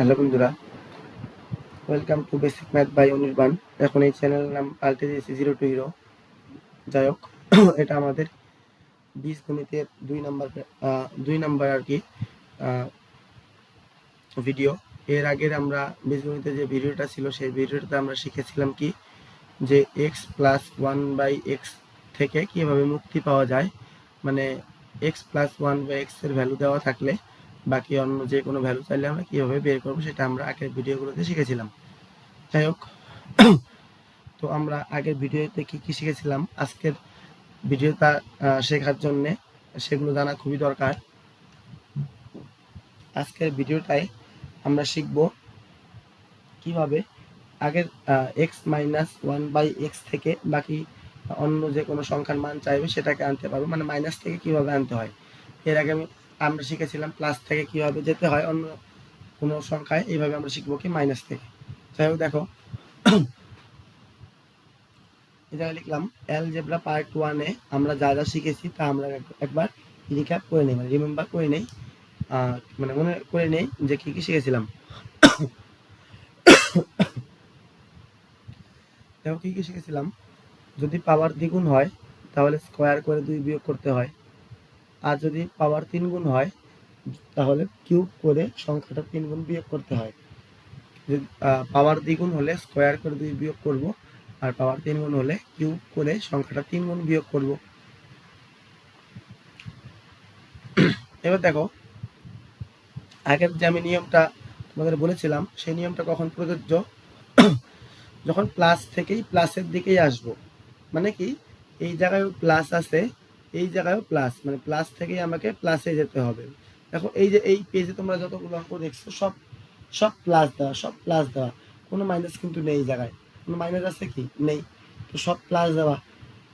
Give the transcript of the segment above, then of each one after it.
Hello বন্ধুরা, welcome to basic math by Anirban. এখন এই চ্যানেলের নাম পাল্টে দিয়েছি জিরো টু হিরো। যাই হোক, এটা আমাদের বীজগণিতের দুই নাম্বার আর কি ভিডিও। এর আগের আমরা বীজগণিতের যে ভিডিওটা ছিল সেই ভিডিওটাতে আমরা শিখেছিলাম কি যে X plus one by X থেকে কীভাবে মুক্তি পাওয়া যায়, মানে X plus one by X এর ভ্যালু দেওয়া থাকলে বাকি অন্য যে কোনো ভ্যালু চাইলে আমরা কীভাবে বের করবো সেটা আমরা আগের ভিডিওগুলোতে শিখেছিলাম। যাই হোক, তো আমরা আগের ভিডিওতে কি কি শিখেছিলাম, আজকের ভিডিওটা শেখার জন্যে সেগুলো জানা খুবই দরকার। আজকের ভিডিওটায় আমরা শিখব কিভাবে আগের X minus one by X থেকে বাকি অন্য যে কোনো সংখ্যার মান চাইবে সেটাকে আনতে পারবো, মানে মাইনাস থেকে কিভাবে আনতে হয়। এর আগে আমরা শিখেছিলাম প্লাস থেকে কিভাবে যেতে হয় অন্য কোনো সংখ্যায়, এইভাবে আমরা শিখবো কি মাইনাস থেকে। যাই হোক, দেখো এটা লিখলাম অ্যালজেব্রা পার্ট 1 এ আমরা যা যা শিখেছি তা আমরা একবার রিক্যাপ করে নেই, মানে রিমেম্বার করে নেই, মানে মনে করে নেই যে কি কি শিখেছিলাম। দেখো কি কি শিখেছিলাম। যদি পাওয়ার দ্বিগুণ হয় তাহলে স্কোয়ার করে 2 বিয়োগ করতে হয়, আর যদি পাওয়ার 3 গুণ হয় তাহলে কিউব করে সংখ্যাটা 3 গুণ বিয়োগ করতে হয়। যদি পাওয়ার দ্বিগুণ হলে স্কোয়ার করে 2 বিয়োগ করব, আর পাওয়ার 3 গুণ হলে কিউব করে সংখ্যাটা 3 গুণ বিয়োগ করব। এবার দেখো, আগের যে আমি নিয়মটা তোমাদের বলেছিলাম সেই নিয়মটা কখন প্রযোজ্য, যখন প্লাস থেকেই প্লাসের দিকেই আসব, মানে কি এই জায়গায় প্লাস আছে, এই জায়গায়ও প্লাস, মানে প্লাস থেকেই আমাকে প্লাসে যেতে হবে। দেখো এই যে এই পেজে তোমরা যতগুলো অঙ্ক দেখছো সব সব প্লাস দেওয়া, সব প্লাস দেওয়া, কোনো মাইনাস কিন্তু নেই, এই জায়গায় কোনো মাইনাস আছে কি নেই, তো সব প্লাস দেওয়া।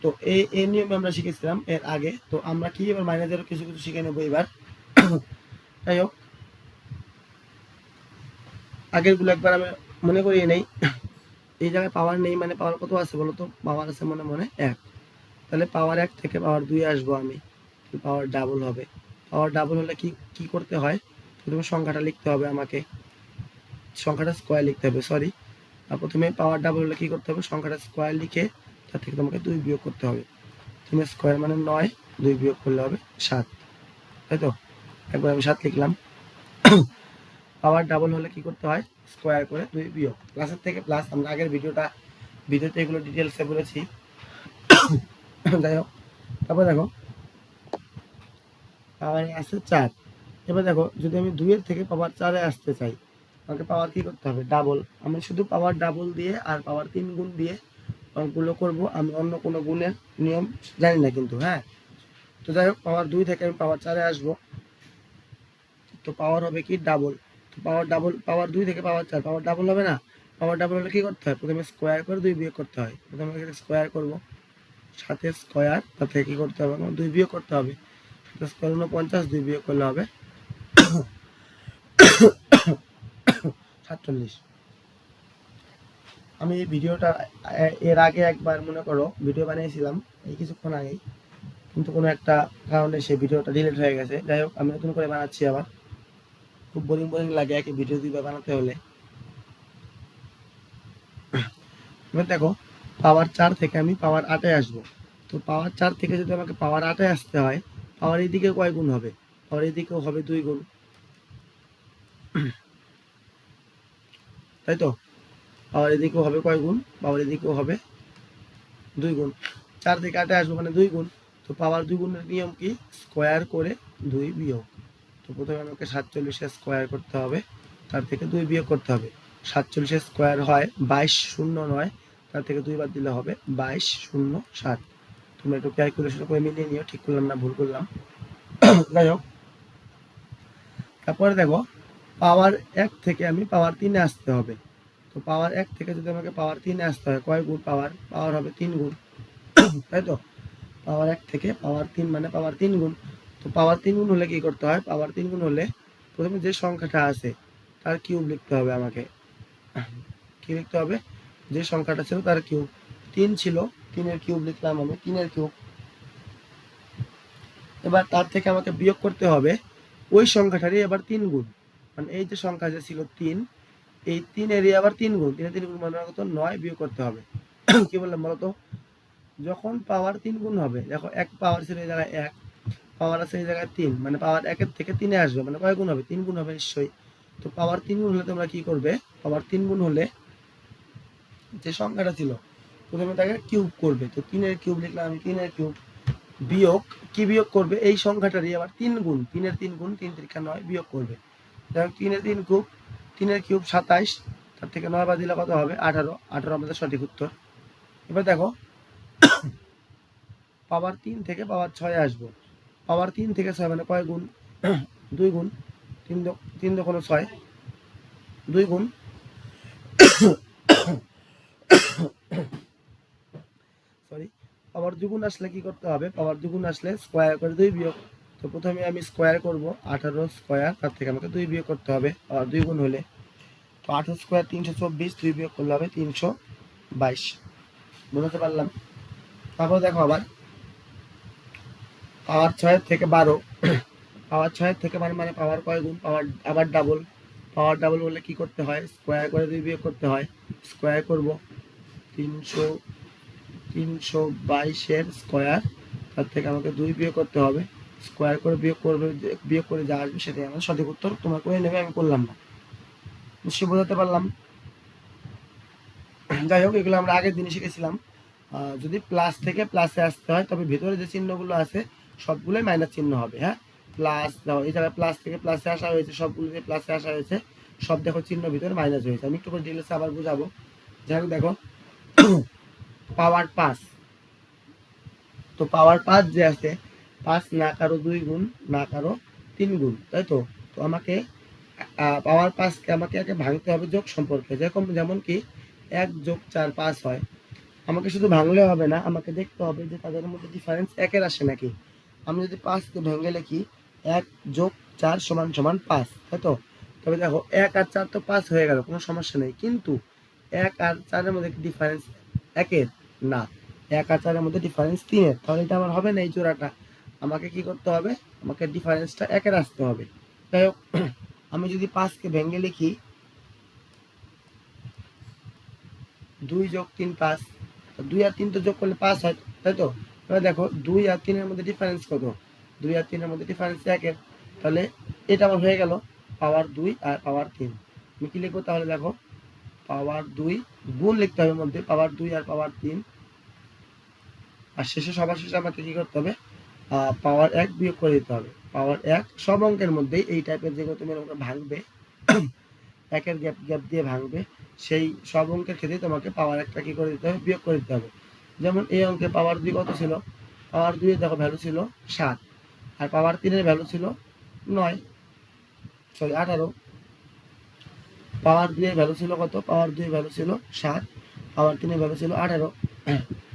তো এই নিয়মে আমরা শিখেছিলাম এর আগে, তো আমরা কি এবার মাইনাসেরও কিছু কিছু শিখে নেবো এবার। যাই হোক, আগেরগুলো একবার আমি মনে করিয়ে নেই। এই জায়গায় পাওয়ার নেই, মানে পাওয়ার কত আছে বলো তো? পাওয়ার আছে মনে মনে 1, তাহলে পাওয়ার 1 থেকে পাওয়ার 2 আসবো আমি, পাওয়ার ডাবল হবে। পাওয়ার ডাবল হলে কি কি করতে হয়, প্রথমে সংখ্যাটা লিখতে হবে আমাকে, সংখ্যাটা স্কোয়ার লিখতে হবে, সরি। আর প্রথমে পাওয়ার ডাবল হলে কি করতে হবে, সংখ্যাটা স্কোয়ার লিখে তার থেকে তোমাকে 2 বিয়োগ করতে হবে। তুমি স্কোয়ার মানে 9, 2 বিয়োগ করলে হবে 7, তাই তো? একবার আমি 7 লিখলাম। পাওয়ার ডাবল হলে কি করতে হয়, স্কোয়ার করে 2 বিয়োগ, প্লাসের থেকে প্লাস, আমরা আগের ভিডিওতে এগুলো ডিটেলসে বলেছি। যাই হোক, তারপর দেখো পাওয়ারে আছে 4। এবার দেখো যদি আমি 2 এর থেকে পাওয়ার 4 এ আসতে চাই, আমাকে পাওয়ার কি করতে হবে, ডাবল। আমি শুধু পাওয়ার ডাবল দিয়ে আর পাওয়ার 3 গুণ দিয়ে অঙ্কগুলো করব, আমি অন্য কোনো গুণের নিয়ম জানি না কিন্তু, হ্যাঁ। তো যাই হোক, পাওয়ার 2 থেকে আমি পাওয়ার 4 এ আসবো, তো পাওয়ার হবে কি ডাবল। তো পাওয়ার ডাবল, পাওয়ার 2 থেকে পাওয়ার 4, পাওয়ার ডাবল হবে না? পাওয়ার ডাবল হলে কি করতে হয়, প্রথমে স্কোয়ার করে 2 বিয়োগ করতে হয়। প্রথমে স্কোয়ার করব, 7 স্কোয়ার, তার থেকে কি করতে হবে, 2 বিয়োগ করতে হবে। 7 স্কোয়ার 49, 2 বিয়োগ করলে হবে 47। আমি এই ভিডিওটা এর আগে একবার মনে করো ভিডিও বানিয়েছিলাম এই কিছুক্ষণ আগেই, কিন্তু কোনো একটা কারণে সেই ভিডিওটা ডিলিট হয়ে গেছে। যাই হোক, আমি নতুন করে বানাচ্ছি আবার, খুব বোরিং বোরিং লাগে একই ভিডিও 2বার বানাতে হলে। এবার দেখো, পাওয়ার 4 থেকে আমি পাওয়ার 8 এ আসবো। তো পাওয়ার 4 থেকে যদি আমাকে পাওয়ার 8 এ আসতে হয়, পাওয়ার এদিকে কয় গুণ হবে, পাওয়ার এদিকেও হবে 2 গুণ, তাই তো? পাওয়ার এদিকেও হবে কয় গুণ, পাওয়ার এদিকেও হবে 2 গুণ। 4 থেকে 8 এ আসবো মানে 2 গুণ। তো পাওয়ার 2 গুণের নিয়ম কি, স্কোয়ার করে 2 বিয়োগ। তো প্রথমে আমাকে 47 এর স্কোয়ার করতে হবে, তার থেকে 2 বিয়োগ করতে হবে। 47 এর স্কোয়ার হয় 2209, তার থেকে 2 বাদ দিলে হবে 2207। তোমরা একটু ক্যালকুলেশন করে মিলিয়ে নিও, ঠিক করলাম না ভুল করলাম। যাই হোক, তারপরে দেখো পাওয়ার 1 থেকে আমি পাওয়ার 3 এ আসতে হবে। তো পাওয়ার 1 থেকে যদি আমাকে পাওয়ার 3 এ আসতে হয়, কয় গুণ পাওয়ার, পাওয়ার হবে 3 গুণ, তাই তো? পাওয়ার 1 থেকে পাওয়ার 3 মানে পাওয়ার 3 গুণ। তো পাওয়ার 3 গুণ হলে কি করতে হয়, পাওয়ার 3 গুণ হলে প্রথমে যে সংখ্যাটা আছে তার কিউব লিখতে হবে আমাকে। কি লিখতে হবে, যে সংখ্যাটা ছিল তার কিউব। 3 ছিল, 3 এর কিউব লিখলাম আমি, 3 এর কিউব। এবার তার থেকে আমাকে বিয়োগ করতে হবে ওই সংখ্যাটারই এবার 3 গুণ। মানে এই যে সংখ্যা যে ছিল 3, এই 3 এর আবার 3 গুণ, 3 এর 3 গুণ মানে কত 9 বিয়োগ করতে হবে। কি বললাম বলতো, যখন পাওয়ার 3 গুণ হবে, দেখো এক পাওয়ার ছিল এই জায়গায় 1, পাওয়ার আছে এই জায়গায় 3, মানে পাওয়ার 1 এর থেকে 3 এ আসবে, মানে কয় গুণ হবে 3 গুণ হবে নিশ্চয়ই। তো পাওয়ার 3 গুণ হলে তোমরা কি করবে, পাওয়ার 3 গুণ হলে যে সংখ্যাটা ছিল প্রথমে তাকে কিউব করবে। তো 3 এর কিউব লিখলাম আমি, 3 এর কিউব বিয়োগ কি বিয়োগ করবে, এই সংখ্যাটারই আবার 3 গুণ, 3 এর 3 গুণ 3 3 9 বিয়োগ করবে। দেখো 3 এর 3 কিউব, 3 এর কিউব 27, তার থেকে 9 বাদ দিলে কত হবে 18, 18 আমাদের সঠিক উত্তর। এবার দেখো পাওয়ার 3 থেকে পাওয়ার 6 আসবো, পাওয়ার 3 থেকে 6 মানে কয় গুণ, 2 গুণ, 3 দোকানো 6, 2 গুণ, সরি, পাওয়ার দ্বিগুণ আসলে কি করতে হবে, পাওয়ার দ্বিগুণ আসলে স্কোয়ার করে 2 বিয়োগ। তো প্রথমে আমি স্কোয়ার করব 18 স্কোয়ার, তার থেকে আমাকে 2 বিয়োগ করতে হবে পাওয়ার 2 গুণ হলে। তো 18 স্কোয়ার 324, 2 বিয়োগ করলে হবে 322। বুঝতে পারলাম। তারপর দেখো আবার পাওয়ার 6 থেকে 12, পাওয়ার 6 থেকে মানে পাওয়ার কয় গুণ, পাওয়ার আবার ডাবল, পাওয়ার ডাবল হলে কি করতে হয়, স্কোয়ার করে 2 বিয়োগ করতে হয়। স্কোয়ার করব 322 এর স্কোয়ার, তার থেকে আমাকে 2 বিয়োগ করতে হবে। স্কোয়ার করে বিয়োগ করে যা আসবে সেটাই আমার সঠিক উত্তর। তোমরা করে নেবে, আমি করলাম না। নিশ্চয়ই বোঝাতে পারলাম। যাই হোক, এগুলো আমরা আগের দিনে শিখেছিলাম। যদি প্লাস থেকে প্লাসে আসতে হয় তবে ভেতরে যে চিহ্নগুলো আছে সবগুলোই মাইনাস চিহ্ন হবে। হ্যাঁ, প্লাস দাও, এই জায়গায় প্লাস থেকে প্লাসে আসা হয়েছে, সবগুলো যে প্লাসে আসা হয়েছে সব দেখো চিহ্ন ভিতরে মাইনাস হয়েছে। আমি একটু করে ডিটেলসে আবার বুঝাবো। যাই হোক দেখো, পাওয়ার 5, তো পাওয়ার 5 যে আছে, 5 না কারো 2 গুণ না কারো 3 গুণ, তাই তো। তো আমাকে পাওয়ার 5কে আমাকে আগে ভাঙতে হবে যোগ সম্পর্কে, যেমন কি 1 যোগ 4 5 হয়। আমাকে শুধু ভাঙলে হবে না, আমাকে দেখতে হবে যে তাদের মধ্যে ডিফারেন্স 1 এর আসে নাকি। আমি যদি 5কে ভেঙে লিখি 1 যোগ 4 সমান সমান 5, তাই তো। তবে দেখো 1 আর 4 তো 5 হয়ে গেল, কোনো সমস্যা নেই, কিন্তু 1 আর 4 এর মধ্যে ডিফারেন্স 1 এর না, 1 আর 4 এর মধ্যে ডিফারেন্স 3 এর, তাহলে এটা আমার হবে না এই জোড়াটা। আমাকে কি করতে হবে, আমাকে ডিফারেন্সটা 1 এর আসতে হবে। যাই হোক, আমি যদি 5কে ভেঙে লিখি 2 যোগ 3 5, 2 আর 3 তো যোগ করলে 5 হয়, তাই তো। এবার দেখো 2 আর 3 এর মধ্যে ডিফারেন্স কত, 2 আর 3 এর মধ্যে ডিফারেন্স 1 এর, তাহলে এটা আমার হয়ে গেল পাওয়ার 2 আর পাওয়ার 3। আমি কি লিখবো তাহলে, দেখো পাওয়ার 2 গুণ লিখতে হবে মধ্যে, পাওয়ার 2 আর পাওয়ার 3, আর শেষে সবার শেষে আমাকে কি করতে হবে, পাওয়ার 1 বিয়োগ করে দিতে হবে। পাওয়ার 1 সব অঙ্কের মধ্যেই এই টাইপের যেগুলো তুমি আমাকে ভাঙবে, 1 এর গ্যাপ গ্যাপ দিয়ে ভাঙবে, সেই সব অঙ্কের ক্ষেত্রে তোমাকে পাওয়ার 1টা কি করে দিতে হবে, বিয়োগ করে দিতে হবে। যেমন এই অঙ্কে পাওয়ার 2 কত ছিল, পাওয়ার 2 এর দেখো ভ্যালু ছিল 7, আর পাওয়ার 3 এর ভ্যালু ছিল 9, সরি 18। পাওয়ার 2 এর ভ্যালু ছিল কত, পাওয়ার 2 এর ভ্যালু ছিল 7, পাওয়ার 3 এর ভ্যালু ছিল 18।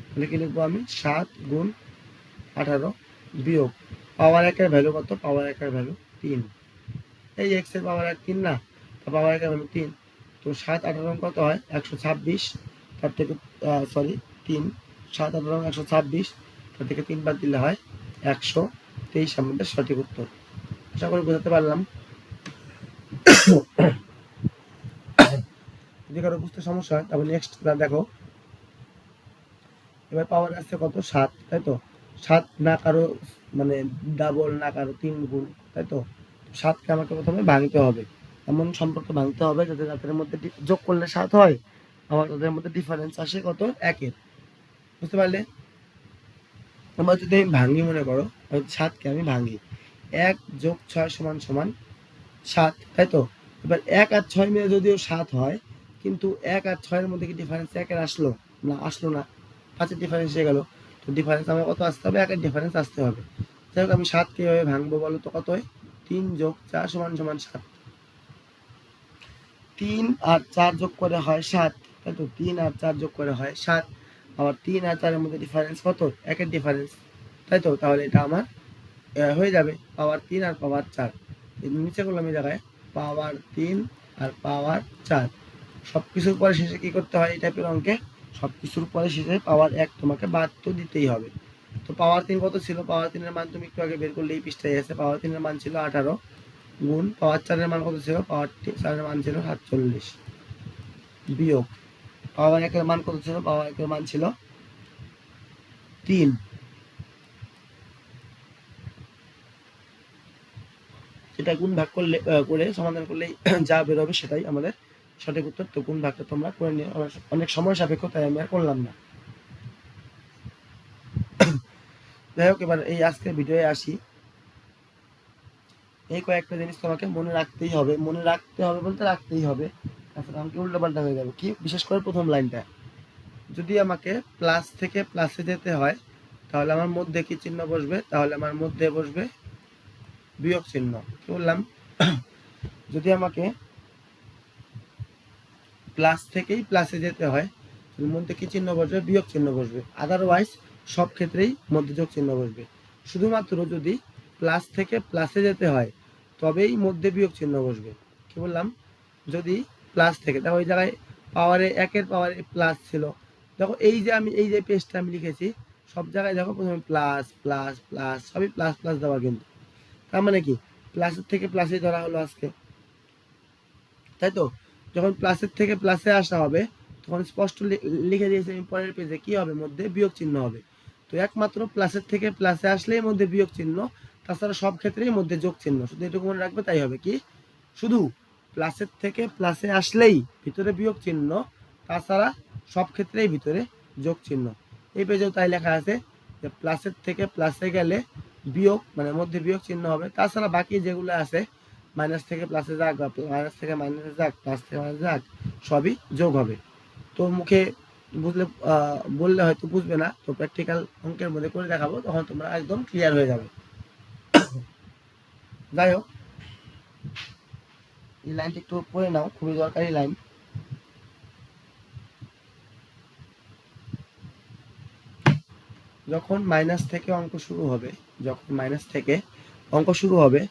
তাহলে কি লিখবো আমি, 7 গুণ 18 বিয়োগ পাওয়ার 1 এর ভ্যালু কত, পাওয়ার 1 এর ভ্যালু 3, এই x এর পাওয়ার 1 3 না, পাওয়ার 1 এর ভ্যালু 3। তো 7 18 কত হয় 126, তার থেকে সরি 3, 7 18 126, তার থেকে 3 বাদ দিলে হয় 123 আমাদের সঠিক উত্তর। আশা করি বোঝাতে পারলাম। যদি কারো বুঝতে সমস্যা হয় তাহলে নেক্সট দেখো, এবার পাওয়ার আসছে কত 7, তাই তো। 7 না কারো মানে ডাবল, না কারো 3 গুণ, তাই তো। 7কে আমাকে প্রথমে ভাঙতে হবে, এমন সম্পর্ক ভাঙতে হবে যাতে তাদের মধ্যে যোগ করলে 7 হয়, আবার তাদের মধ্যে ডিফারেন্স আসে কত 1 এর। বুঝতে পারলে। তোমরা যদি আমি ভাঙি, মনে করো 7কে আমি ভাঙি, 1 যোগ 6 সমান সমান 7, তাই তো। এবার 1 আর 6 মিলে যদিও 7 হয়, কিন্তু 1 আর 6 এর মধ্যে কি ডিফারেন্স 1 এর আসলো না, আসলো না, 5 এর ডিফারেন্স হয়ে গেল। তো ডিফারেন্স আমার কত আসতে হবে, 1 এর ডিফারেন্স আসতে হবে। যাই হোক, আমি 7 কিভাবে ভাঙবো বলো তো, কত হয় 3 যোগ 4 সমান সমান 7, 3 আর 4 যোগ করে হয় 7, তাই তো। 3 আর 4 যোগ করে হয় 7, আবার 3 আর 4 এর মধ্যে ডিফারেন্স কত, 1 এর ডিফারেন্স, তাই তো। তাহলে এটা আমার হয়ে যাবে পাওয়ার 3 আর পাওয়ার 4। নিচে করলাম এই জায়গায় পাওয়ার 3 আর পাওয়ার 4, সব কিছুর পরে শেষে কি করতে হয় এই টাইপের অঙ্কে, সব কিছুর পরে শেষে পাওয়ার 1 তোমাকে বাদ তো দিতেই হবে। তো পাওয়ার 3 কত ছিল, পাওয়ার 3 এর মান তুমি একটু আগে বের করলে এই পৃষ্ঠায় আছে, পাওয়ার 3 এর মান ছিল 18, গুণ পাওয়ার 4 এর মান কত ছিল, পাওয়ার 4 এর মান ছিল 47, বিয়োগ পাওয়ার 1 এর মান কত ছিল, পাওয়ার 1 এর মান ছিল 3। এটা গুণ ভাগ করলে করে সমাধান করলেই যা বের হবে সেটাই আমাদের সঠিক উত্তর। তো গুণ ভাগটা তোমরা করে নিও, অনেক সময় সাপেক্ষ, তাই আমি আর করলাম না। যাই হোক, এবার এই আজকের ভিডিওয়ে আসি। এই কয়েকটা জিনিস তোমাকে মনে রাখতেই হবে, মনে রাখতে হবে বলতে রাখতেই হবে, তাছাড়া আমাকে উল্টোপাল্টা হয়ে যাবে। কি, বিশেষ করে প্রথম লাইনটা, যদি আমাকে প্লাস থেকে প্লাসে যেতে হয় তাহলে আমার মধ্যে কি চিহ্ন বসবে, তাহলে আমার মধ্যে বসবে বিয়োগ চিহ্ন। কি বললাম, যদি আমাকে প্লাস থেকেই প্লাসে যেতে হয় মধ্যে কি চিহ্ন বসবে, বিয়োগ চিহ্ন বসবে। আদারওয়াইজ সব ক্ষেত্রেই মধ্যে যোগ চিহ্ন বসবে। শুধুমাত্র যদি প্লাস থেকে প্লাসে যেতে হয় তবেই মধ্যে বিয়োগ চিহ্ন বসবে। কি বললাম, যদি প্লাস থেকে, দেখো ওই জায়গায় পাওয়ারে 1 এর পাওয়ারে প্লাস ছিল, দেখো এই যে আমি এই যে পেজটা আমি লিখেছি সব জায়গায় দেখো প্রথমে প্লাস প্লাস প্লাস, সবই প্লাস প্লাস দেওয়া, কিন্তু তার মানে কি প্লাসের থেকে প্লাসে ধরা হলো আজকে, তাই তো। যখন প্লাসের থেকে প্লাসে আসা হবে তখন স্পষ্ট লিখে দিয়েছি আমি পরের পেজে কি হবে, মধ্যে বিয়োগ চিহ্ন হবে। তো একমাত্র প্লাসের থেকে প্লাসে আসলেই মধ্যে বিয়োগ চিহ্ন, তাছাড়া সব ক্ষেত্রেই মধ্যে যোগ চিহ্ন। শুধু এটুকু মনে রাখবে, তাই হবে কি, শুধু প্লাসের থেকে প্লাসে আসলেই ভিতরে বিয়োগ চিহ্ন, তাছাড়া সব ক্ষেত্রেই ভিতরে যোগ চিহ্ন। এই পেজেও তাই লেখা আছে যে প্লাসের থেকে প্লাসে গেলে বিয়োগ মানে মধ্যে বিয়োগ চিহ্ন হবে, তাছাড়া বাকি যেগুলো আছে মাইনাস থেকে প্লাসে যাক বা মাইনাস থেকে মাইনাসে যাক, প্লাস থেকে মাইনাসে যাক, সবই যোগ হবে। তো মুখে বুঝলে বললে হয়তো বুঝবে না, তো প্র্যাকটিক্যাল অঙ্কের মধ্যে করে দেখাবো, তখন তোমরা একদম ক্লিয়ার হয়ে যাবে। যাই হোক, এই লাইনটি একটু পড়ে নাও, খুবই দরকারি লাইন। যখন মাইনাস থেকে অঙ্ক শুরু হবে, যখন মাইনাস থেকে অঙ্ক শুরু হবে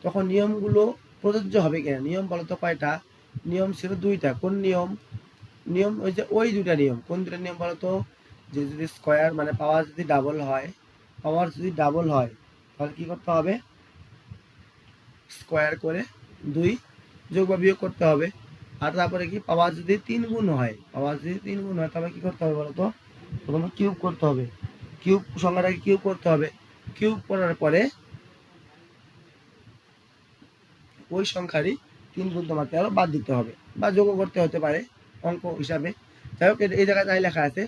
তখন নিয়মগুলো প্রযোজ্য হবে কিনা, নিয়ম বলতো কয়টা, নিয়ম ছিল 2টা। কোন নিয়ম, নিয়ম ওই যে ওই 2টা নিয়ম। কোন 2টা নিয়ম বলতো, যে যদি স্কয়ার মানে পাওয়ার যদি ডাবল হয়, পাওয়ার যদি ডাবল হয় তাহলে কি করতে হবে, স্কয়ার করে 2 যোগ বা বিয়োগ করতে হবে। আর তারপরে কি, পাওয়ার যদি 3 গুণ হয়, পাওয়ার যদি 3 গুণ হয় তবে কি করতে হবে বলতো, প্রথমে কিউব করতে হবে, কিউব সংখ্যাটাকে কিউব করতে হবে। কিউব করার পরে ওই সংখ্যারই 3 গুণ তোমাকে আরো বাদ দিতে হবে বা যোগও করতে হতে পারে অঙ্ক হিসাবে। যাই হোক, এই জায়গায় তাই লেখা আছে,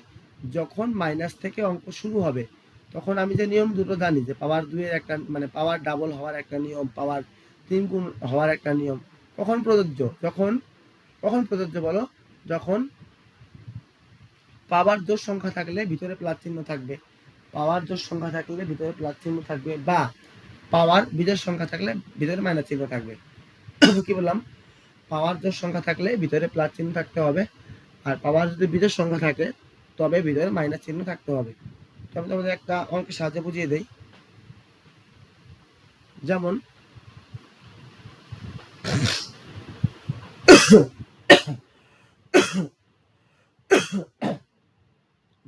যখন মাইনাস থেকে অঙ্ক শুরু হবে তখন আমি যে নিয়ম দুটো জানি, যে পাওয়ার 2 এর একটা মানে পাওয়ার ডাবল হওয়ার একটা নিয়ম, পাওয়ার 3 গুণ হওয়ার একটা নিয়ম, কখন প্রযোজ্য, যখন কখন প্রযোজ্য বলো, যখন পাওয়ার জোড় সংখ্যা থাকলে ভিতরে প্লাস চিহ্ন থাকবে, পাওয়ার জোড় সংখ্যা থাকলে ভিতরে প্লাস চিহ্ন থাকবে, বা পাওয়ার বিজোড় সংখ্যা থাকলে ভিতরে মাইনাস চিহ্ন থাকবে। কি বললাম, পাওয়ার জোড় সংখ্যা থাকলে ভিতরে প্লাস চিহ্ন থাকতে হবে, আর পাওয়ার যদি বিজোড় সংখ্যা থাকে তবে ভিতরে মাইনাস চিহ্ন থাকতে হবে। তো আমি তোমাদের একটা অঙ্কের সাহায্যে বুঝিয়ে দেই। যেমন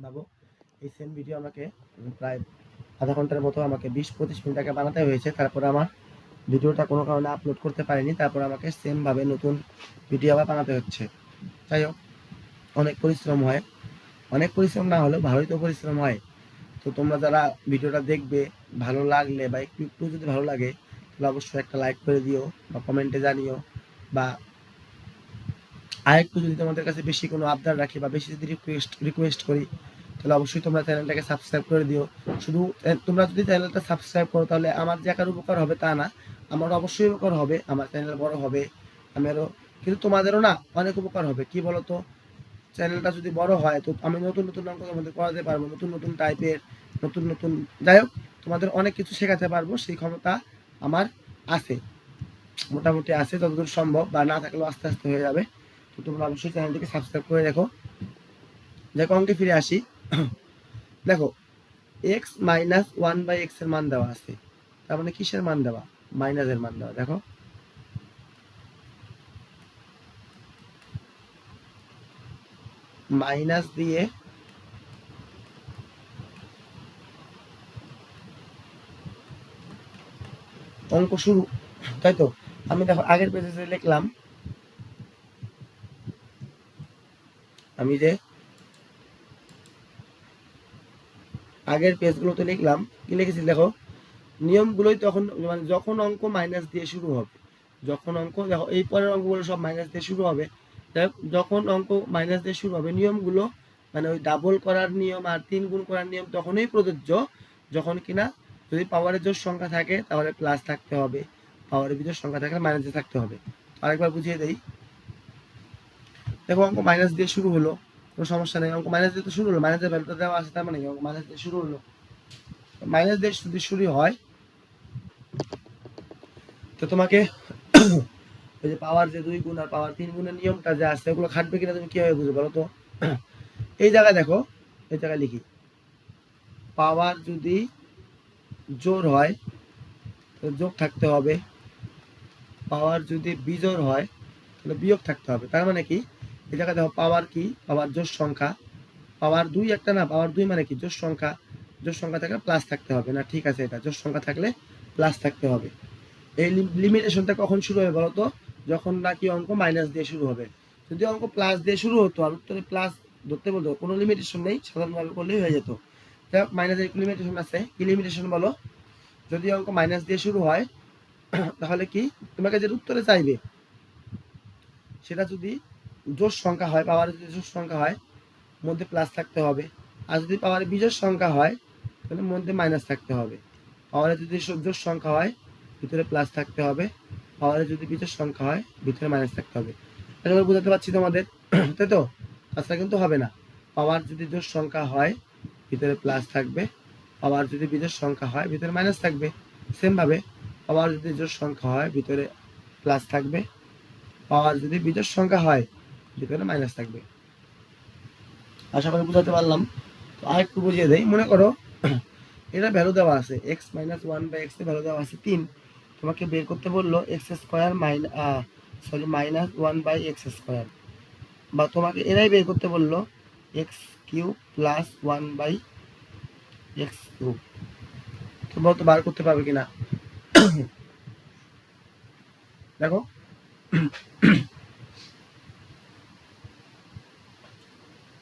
ভাবো, এই সেম ভিডিও আমাকে প্রায় আধা ঘন্টার মতো আমাকে 20-25 মিনিট আগে বানাতে হয়েছে, তারপর আমার ভিডিওটা কোনো কারণে আপলোড করতে পারিনি, তারপর আমাকে সেম ভাবে নতুন ভিডিও আবার বানাতে হচ্ছে। যাই হোক, অনেক পরিশ্রম হয়, অনেক পরিশ্রম না হলেও ভালোই তো পরিশ্রম হয়। তো তোমরা যারা ভিডিওটা দেখবে, ভালো লাগলে বা একটু একটু যদি ভালো লাগে তাহলে অবশ্যই একটা লাইক করে দিও বা কমেন্টে জানিও, বা আরেকটু যদি তোমাদের কাছে বেশি কোনো আবদার রাখি বা বেশি যদি রিকোয়েস্ট করি তাহলে অবশ্যই তোমরা চ্যানেলটাকে সাবস্ক্রাইব করে দিও। শুধু তোমরা যদি চ্যানেলটা সাবস্ক্রাইব করো তাহলে আমার যে একার উপকার হবে তা না, আমার অবশ্যই উপকার হবে, আমার চ্যানেল বড় হবে, আমারও, কিন্তু তোমাদেরও না অনেক উপকার হবে। কি বলতো, চ্যানেলটা যদি বড় হয় তো আমি নতুন নতুন অঙ্ক তোমাদের করাতে পারবো, নতুন নতুন টাইপের, নতুন নতুন, যাই হোক তোমাদের অনেক কিছু শেখাতে পারবো, সেই ক্ষমতা আমার আছে, মোটামুটি আছে যতদূর সম্ভব, বা না থাকলেও আস্তে আস্তে হয়ে যাবে। তো তোমরা অবশ্যই চ্যানেলটিকে সাবস্ক্রাইব করে রেখো। দেখো অঙ্কে ফিরে আসি। দেখো এক্স মাইনাস 1/x এর মান দেওয়া আছে, তার মানে কিসের মান দেওয়া, মাইনাসের মান দেওয়া। দেখো মাইনাস দিয়ে অঙ্ক শুরু, তাই তো। আমি দেখো আগের পেজে লিখলাম, আমি যে আগের পেজগুলোতে লিখলাম, কি লিখেছি দেখো, নিয়মগুলোই তখন মানে যখন অঙ্ক মাইনাস দিয়ে শুরু হবে, যখন অঙ্ক দেখো এই পরের অঙ্কগুলো সব মাইনাস দিয়ে শুরু হবে, যখন অঙ্ক মাইনাস দিয়ে শুরু হবে নিয়মগুলো মানে ওই ডাবল করার নিয়ম আর 3 গুণ করার নিয়ম তখনই প্রযোজ্য যখন কিনা যদি পাওয়ারের জোড় সংখ্যা থাকে তাহলে প্লাস থাকতে হবে, পাওয়ারের বিজোড় সংখ্যা থাকলে মাইনাসে থাকতে হবে। আরেকবার বুঝিয়ে দেই, দেখো অঙ্ক মাইনাস দিয়ে শুরু হলো, কোনো সমস্যা নেই, অঙ্ক মাইনাস দিয়ে তো শুরু হলো, মাইনাসের ভ্যালুটা দেওয়া আছে তার মানে অঙ্ক মাইনাস দিয়ে শুরু হলো, মাইনাস দিয়ে যদি শুরু হয় তো তোমাকে ওই যে পাওয়ার যে 2 গুণ আর পাওয়ার 3 গুণের নিয়মটা যে আছে ওগুলো খাটবে কিনা তুমি কিভাবে বুঝবে বলো তো? এই জায়গায় দেখো, এই জায়গায় লিখি, পাওয়ার যদি জোড় হয় তাহলে যোগ থাকতে হবে, পাওয়ার যদি বিজোড় হয় তাহলে বিয়োগ থাকতে হবে। তার মানে কি এই জায়গায় দেখো পাওয়ার কি, পাওয়ার জোড় সংখ্যা, পাওয়ার 2 একটা না, পাওয়ার 2 মানে কি জোড় সংখ্যা, জোড় সংখ্যা থাকলে প্লাস থাকতে হবে না, ঠিক আছে, এটা জোড় সংখ্যা থাকলে প্লাস থাকতে হবে। এই লিমিটেশনটা কখন শুরু হবে বলতো? যখন নাকি অঙ্ক মাইনাস দিয়ে শুরু হবে। যদি অঙ্ক প্লাস দিয়ে শুরু হতো আর উত্তরে প্লাস ধরতে বলতো, কোনো লিমিটেশন নেই, সাধারণভাবে করলেই হয়ে যেত। যাই হোক, মাইনাসের একটু লিমিটেশন আছে, কি লিমিটেশন বলো? যদি অঙ্ক মাইনাস দিয়ে শুরু হয় তাহলে কি তোমাকে যে উত্তরে চাইবে সেটা যদি জোড় সংখ্যা হয়, পাওয়ারের যদি জোড় সংখ্যা হয় মধ্যে প্লাস থাকতে হবে, আর যদি পাওয়ারের বিজোড় সংখ্যা হয় তাহলে মধ্যে মাইনাস থাকতে হবে। পাওয়ারের যদি জোড় সংখ্যা হয় ভিতরে প্লাস থাকতে হবে, পাওয়ারের যদি বিজোড় সংখ্যা হয় ভিতরে মাইনাস থাকতে হবে। আশা করি বোঝাতে পারছি তোমাদের, তাই তো? তাছাড়া কিন্তু হবে না। পাওয়ার যদি জোড় সংখ্যা হয় ভিতরে প্লাস থাকবে, পাওয়ার যদি বিজোড় সংখ্যা হয় ভিতরে মাইনাস থাকবে। সেম ভাবে পাওয়ার যদি জোড় সংখ্যা হয় ভিতরে প্লাস থাকবে, পাওয়ার যদি বিজোড় সংখ্যা হয় ভিতরে মাইনাস থাকবে। আশা করি বুঝাতে পারলাম। তো আরেকটু বুঝিয়ে দেই, মনে করো এটা ভ্যালু দেওয়া আছে x মাইনাস 1/x এর ভ্যালু দেওয়া আছে 3, তোমাকে বের করতে বললো x square minus 1/x square, বা তোমাকে এরাই বের করতে বললো x cube plus 1/x cube. তোমরা তো বার করতে পারবে কিনা দেখো,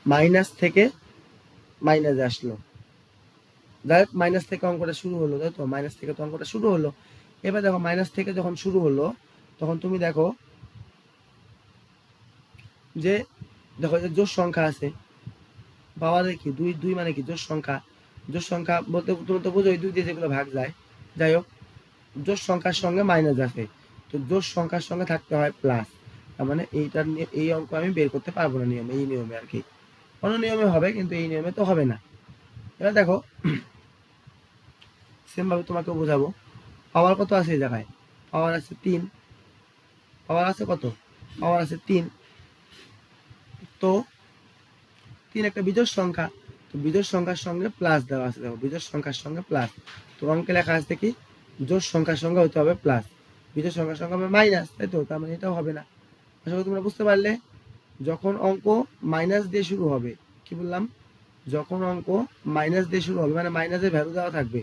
মাইনাস থেকে মাইনাসে আসলো, ডাইরেক্ট মাইনাস থেকে অঙ্কটা শুরু হলো, তাই তো? মাইনাস থেকে তো অঙ্কটা শুরু হলো। এবার দেখো মাইনাস থেকে যখন শুরু হলো তখন তুমি দেখো যে দেখো যে জোড় সংখ্যা আছে, পাওয়ারে কি 2 2 মানে কি জোড় সংখ্যা, জোড় সংখ্যা বলতে তুমি তো বুঝো 2 দিয়ে যেগুলো ভাগ যায়। যাই হোক, জোড় সংখ্যার সঙ্গে মাইনাস আছে, তো জোড় সংখ্যার সঙ্গে থাকতে হয় প্লাস, তার মানে এইটার এই অঙ্ক আমি বের করতে পারবো না নিয়মে, এই নিয়মে আর কি, অন্য নিয়মে হবে কিন্তু এই নিয়মে তো হবে না। এবার দেখো সেম ভাবে তোমাকে বোঝাবো, পাওয়ার কত আছে এই জায়গায়? পাওয়ার আছে 3, পাওয়ার আছে কত? পাওয়ার আছে 3, তো 3 একটা বিজোড় সংখ্যা, তো বিজোড় সংখ্যার সঙ্গে প্লাস দেওয়া আছে, দেখো বিজোড় সংখ্যার সঙ্গে প্লাস, তো অঙ্কে লেখা আছে কি জোড় সংখ্যার সঙ্গে হতে হবে প্লাস, বিজোড় সংখ্যার সঙ্গে হবে মাইনাস, তাই তো? তার মানে এটাও হবে না। আশা করি তোমরা বুঝতে পারলে। যখন অঙ্ক মাইনাস দিয়ে শুরু হবে, কি বললাম? যখন অঙ্ক মাইনাস দিয়ে শুরু হবে মানে মাইনাসের ভ্যালু দেওয়া থাকবে,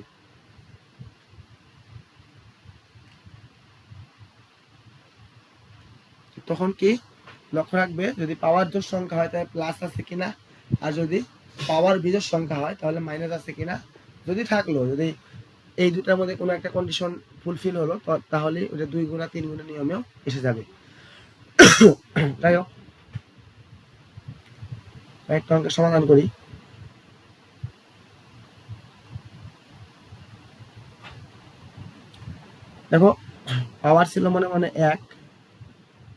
তখন কি লক্ষ্য রাখবে যদি পাওয়ার জোড় সংখ্যা হয় তাহলে প্লাস আছে কিনা, আর যদি পাওয়ার বিজোড় সংখ্যা হয় তাহলে মাইনাস আছে কিনা। যদি থাকলো, যদি এই দুটার মধ্যে কোনো একটা কন্ডিশন ফুলফিল হলো তাহলে ওটা 2 গুণা 3 গুণের নিয়মেও এসে যাবে। যাই হোক, একটা অঙ্কের সমাধান করি। দেখো পাওয়ার ছিল মনে মনে 1,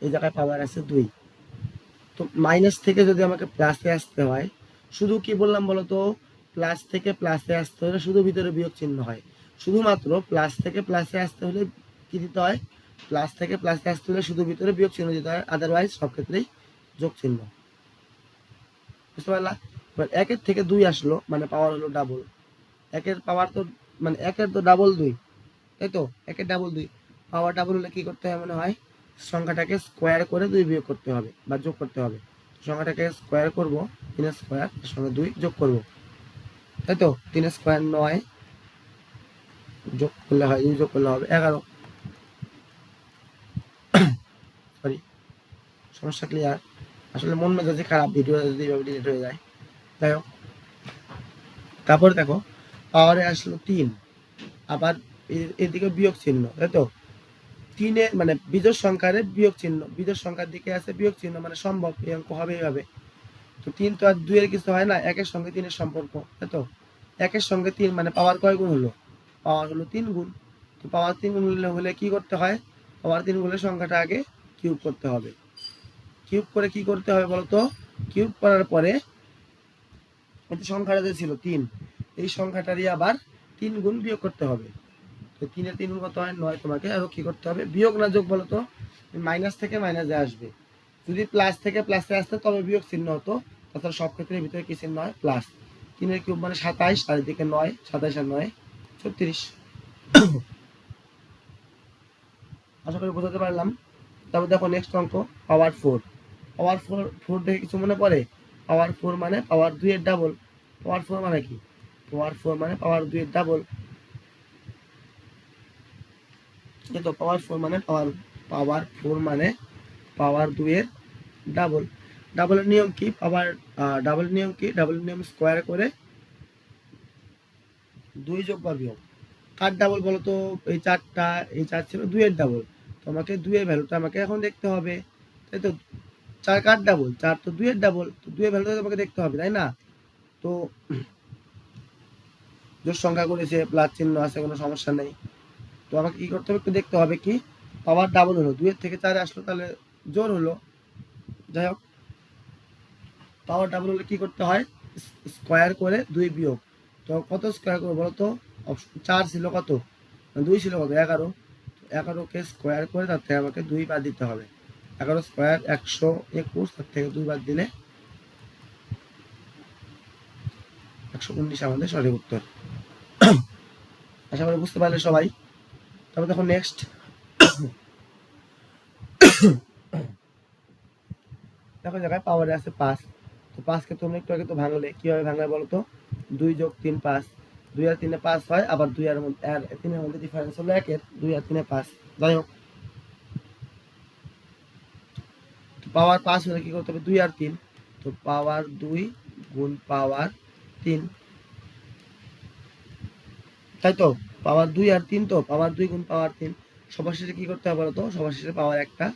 এই জায়গায় পাওয়ার আছে 2, তো মাইনাস থেকে যদি আমাকে প্লাসে আসতে হয়, শুধু কি বললাম বলতো, প্লাস থেকে প্লাসে আসতে হলে শুধু ভিতরে বিয়োগ চিহ্ন হয়, শুধুমাত্র প্লাস থেকে প্লাসে আসতে হলে কি দিতে হয়? প্লাস থেকে প্লাসে আসতে হলে শুধু ভিতরে বিয়োগ চিহ্ন দিতে হয়, আদারওয়াইজ সব ক্ষেত্রেই যোগ চিহ্ন। বুঝতে পারলা? এবার 1 থেকে 2 আসলো মানে পাওয়ার হলো ডাবল, 1 পাওয়ার তো মানে 1 তো ডাবল 2, তাই তো? 1 ডাবল 2, পাওয়ার ডাবল হলে কি করতে হয় মনে হয়? সংখ্যাটাকে স্কোয়ার করে 2 বিয়োগ করতে হবে বা যোগ করতে হবে। সংখ্যাটাকে স্কোয়ার করব, 3 স্কোয়ার এর সঙ্গে 2 যোগ করব, তাই তো? 3 স্কোয়ার 9, যোগ করলে হয় 2 যোগ করলে হবে 11, সমস্যা ক্লিয়ার? আসলে মন মেজাজে খারাপ, ভিডিও যদি এভাবে ডিলিট হয়ে যায়। যাই হোক, তারপরে দেখো পাওয়ারে আসলো 3, আবার এদিকে বিয়োগ চিহ্ন, তাই তো? 3-এর মানে বিজোড় সংখ্যার বিয়োগ চিহ্ন, বিজোড় সংখ্যার দিকে আছে বিয়োগ চিহ্ন, মানে সম্ভব এই অঙ্ক হবে এইভাবে। তো 3 তো আর 2 এর কিছু হয় না, 1-এর সঙ্গে 3-এর সম্পর্ক, তাই তো? 1-এর সঙ্গে 3 মানে পাওয়ার কয় গুণ হলো? পাওয়ার হলো 3 গুণ। তো পাওয়ার 3 গুণ হলে কি করতে হয়? পাওয়ার 3 গুণের সংখ্যাটা আগে কিউব করতে হবে। কিউব করে কি করতে হবে বলতো? কিউব করার পরে এই সংখ্যাটা যে ছিল 3, এই সংখ্যাটারই আবার 3 গুণ বিয়োগ করতে হবে। তো 3-এর 3 গুণ কত হয়? 9। তোমাকে আরো কি করতে হবে? বিয়োগ না যোগ বলতো? মাইনাস থেকে মাইনাসে আসবে। যদি প্লাস থেকে প্লাসে আসতে তবে বিয়োগ চিহ্ন হতো, তাছাড়া সব ক্ষেত্রে ভিতরে কি চিহ্ন হয়? প্লাস। 3-এর কিউব মানে 27, আর এদিকে 9, 27 আর 9 36। আশা করি বোঝাতে পারলাম। তারপর দেখো নেক্সট অঙ্ক, পাওয়ার 4। পাওয়ার 4 দেখে কিছু মনে পড়ে? পাওয়ার 4 মানে পাওয়ার 2 এর ডাবল। পাওয়ার 4 মানে কি? পাওয়ার 4 মানে পাওয়ার 2 এর ডাবল। তো পাওয়ার 4 মানে পাওয়ার 4 মানে পাওয়ার 2 এর ডাবল। ডাবলের নিয়ম কি? ডাবল নিয়ম কি? ডাবল নিয়ম স্কোয়ার করে 2 যোগ বা বিয়োগ। কার ডাবল বলো তো? এই 4টা, এই 4 ছিল 2 এর ডাবল। তোমাকে 2 এর ভ্যালুটা আমাকে এখন দেখতে হবে, তাই তো? 4 কার ডাবল? 4 তো 2 এর ডাবল, তো 2 এর ভ্যালুটা তোমাকে দেখতে হবে, তাই না? তো জোড় সংখ্যা করেছে, প্লাস চিহ্ন আছে, কোনো সমস্যা নেই। তো আমাকে কি করতে হবে? একটু দেখতে হবে কি পাওয়ার ডাবল হলো, 2 এর থেকে 4 আসলো, তাহলে জোর হলো। যাই হোক, পাওয়ার ডাবল হলে কি করতে হয়? স্কোয়ার করে 2 বিয়োগ। তো কত স্কোয়ার করবো বলো তো? 4 ছিল কত? 2 ছিল কত? 11। 11কে স্কোয়ার করে তার থেকে আমাকে 2 বাদ দিতে হবে। 11 স্কোয়ার 121, তার থেকে 2 বাদ দিলে 119 আমাদের সঠিক উত্তর। আশা করি বুঝতে পারলে সবাই। তারপর দেখো নেক্সট, দেখো জায়গায় পাওয়ারে আছে 5। তো 5কে তোমরা একটু আগে তো ভাঙলে, কিভাবে ভাঙলে বলো তো? 2 যোগ 3 5, 2 আর 3 5 হয়, আবার 2 আর 3 এর মধ্যে ডিফারেন্স হলো 1 এর, 2 আর 3 5। যাই হোক, পাওয়ার 5 হলে কি করতে হবে? 2 আর 3। তো পাওয়ার 2 গুণ পাওয়ার 3, তাই তো? পাওয়ার 2 আর 3, তো পাওয়ার 2 গুণ পাওয়ার 3। সবার শেষে কি করতে হবে বলতো? সবার শেষে পাওয়ার একটা